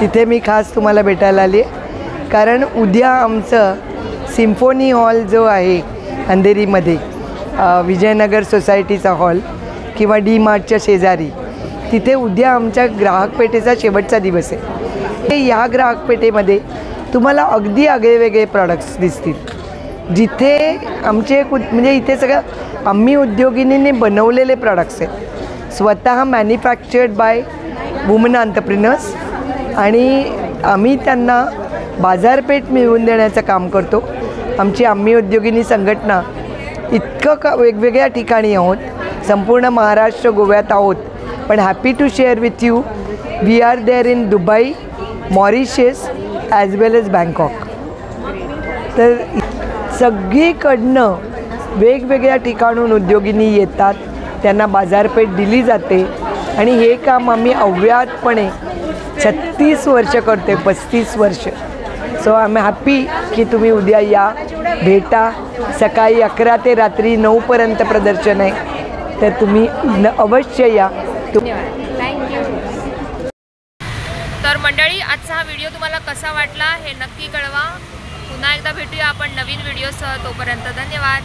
S11: तिथे मी खास तुम्हाला भेटायला आली आहे कारण उद्या आमचं सिम्फोनी हॉल जो आहे अंधेरीमध्ये, विजयनगर सोसायटीचा हॉल किंवा डी मार्टच्या शेजारी, तिथे उद्या आमच्या ग्राहकपेठेचा शेवटचा दिवस आहे. या ग्राहकपेठेमध्ये तुम्हाला अगदी आगळेवेगळे प्रॉडक्ट्स दिसतील, जिथे आमचे म्हणजे इथे सगळं आम्ही उद्योगिनीने बनवलेले प्रॉडक्ट्स आहेत, स्वतः मॅन्युफॅक्चर्ड बाय वुमन एंटरप्रेन्योर्स, आणि आम्ही त्यांना बाजारपेठ मिळवून देण्याचं काम करतो. आमची आम्ही उद्योगिनी संघटना इतकं वेगवेगळ्या ठिकाणी आहोत, संपूर्ण महाराष्ट्र गोव्यात आहोत, पण happy to share with you we are there in Dubai, Mauritius as well as Bangkok. तर सगळीकडनं वेगवेगळ्या ठिकाणून उद्योगिनी येतात, त्यांना बाजारपेठ दिली जाते आणि हे काम आम्ही अव्याहतपणे 36 वर्ष करतो, 35 वर्ष. सो आय एम हॅपी की तुम्ही उद्या या, भेटा. सकाळी 11 ते रात्री 9 पर्यंत प्रदर्शन आहे, तर तुम्ही अवश्य या.
S1: थँक्यू. तर मंडळी, आजचा हा व्हिडिओ तुम्हाला कसा वाटला हे नक्की कळवा. पुन्हा एकदा भेटूया आपण नवीन व्हिडिओसह. तोपर्यंत धन्यवाद.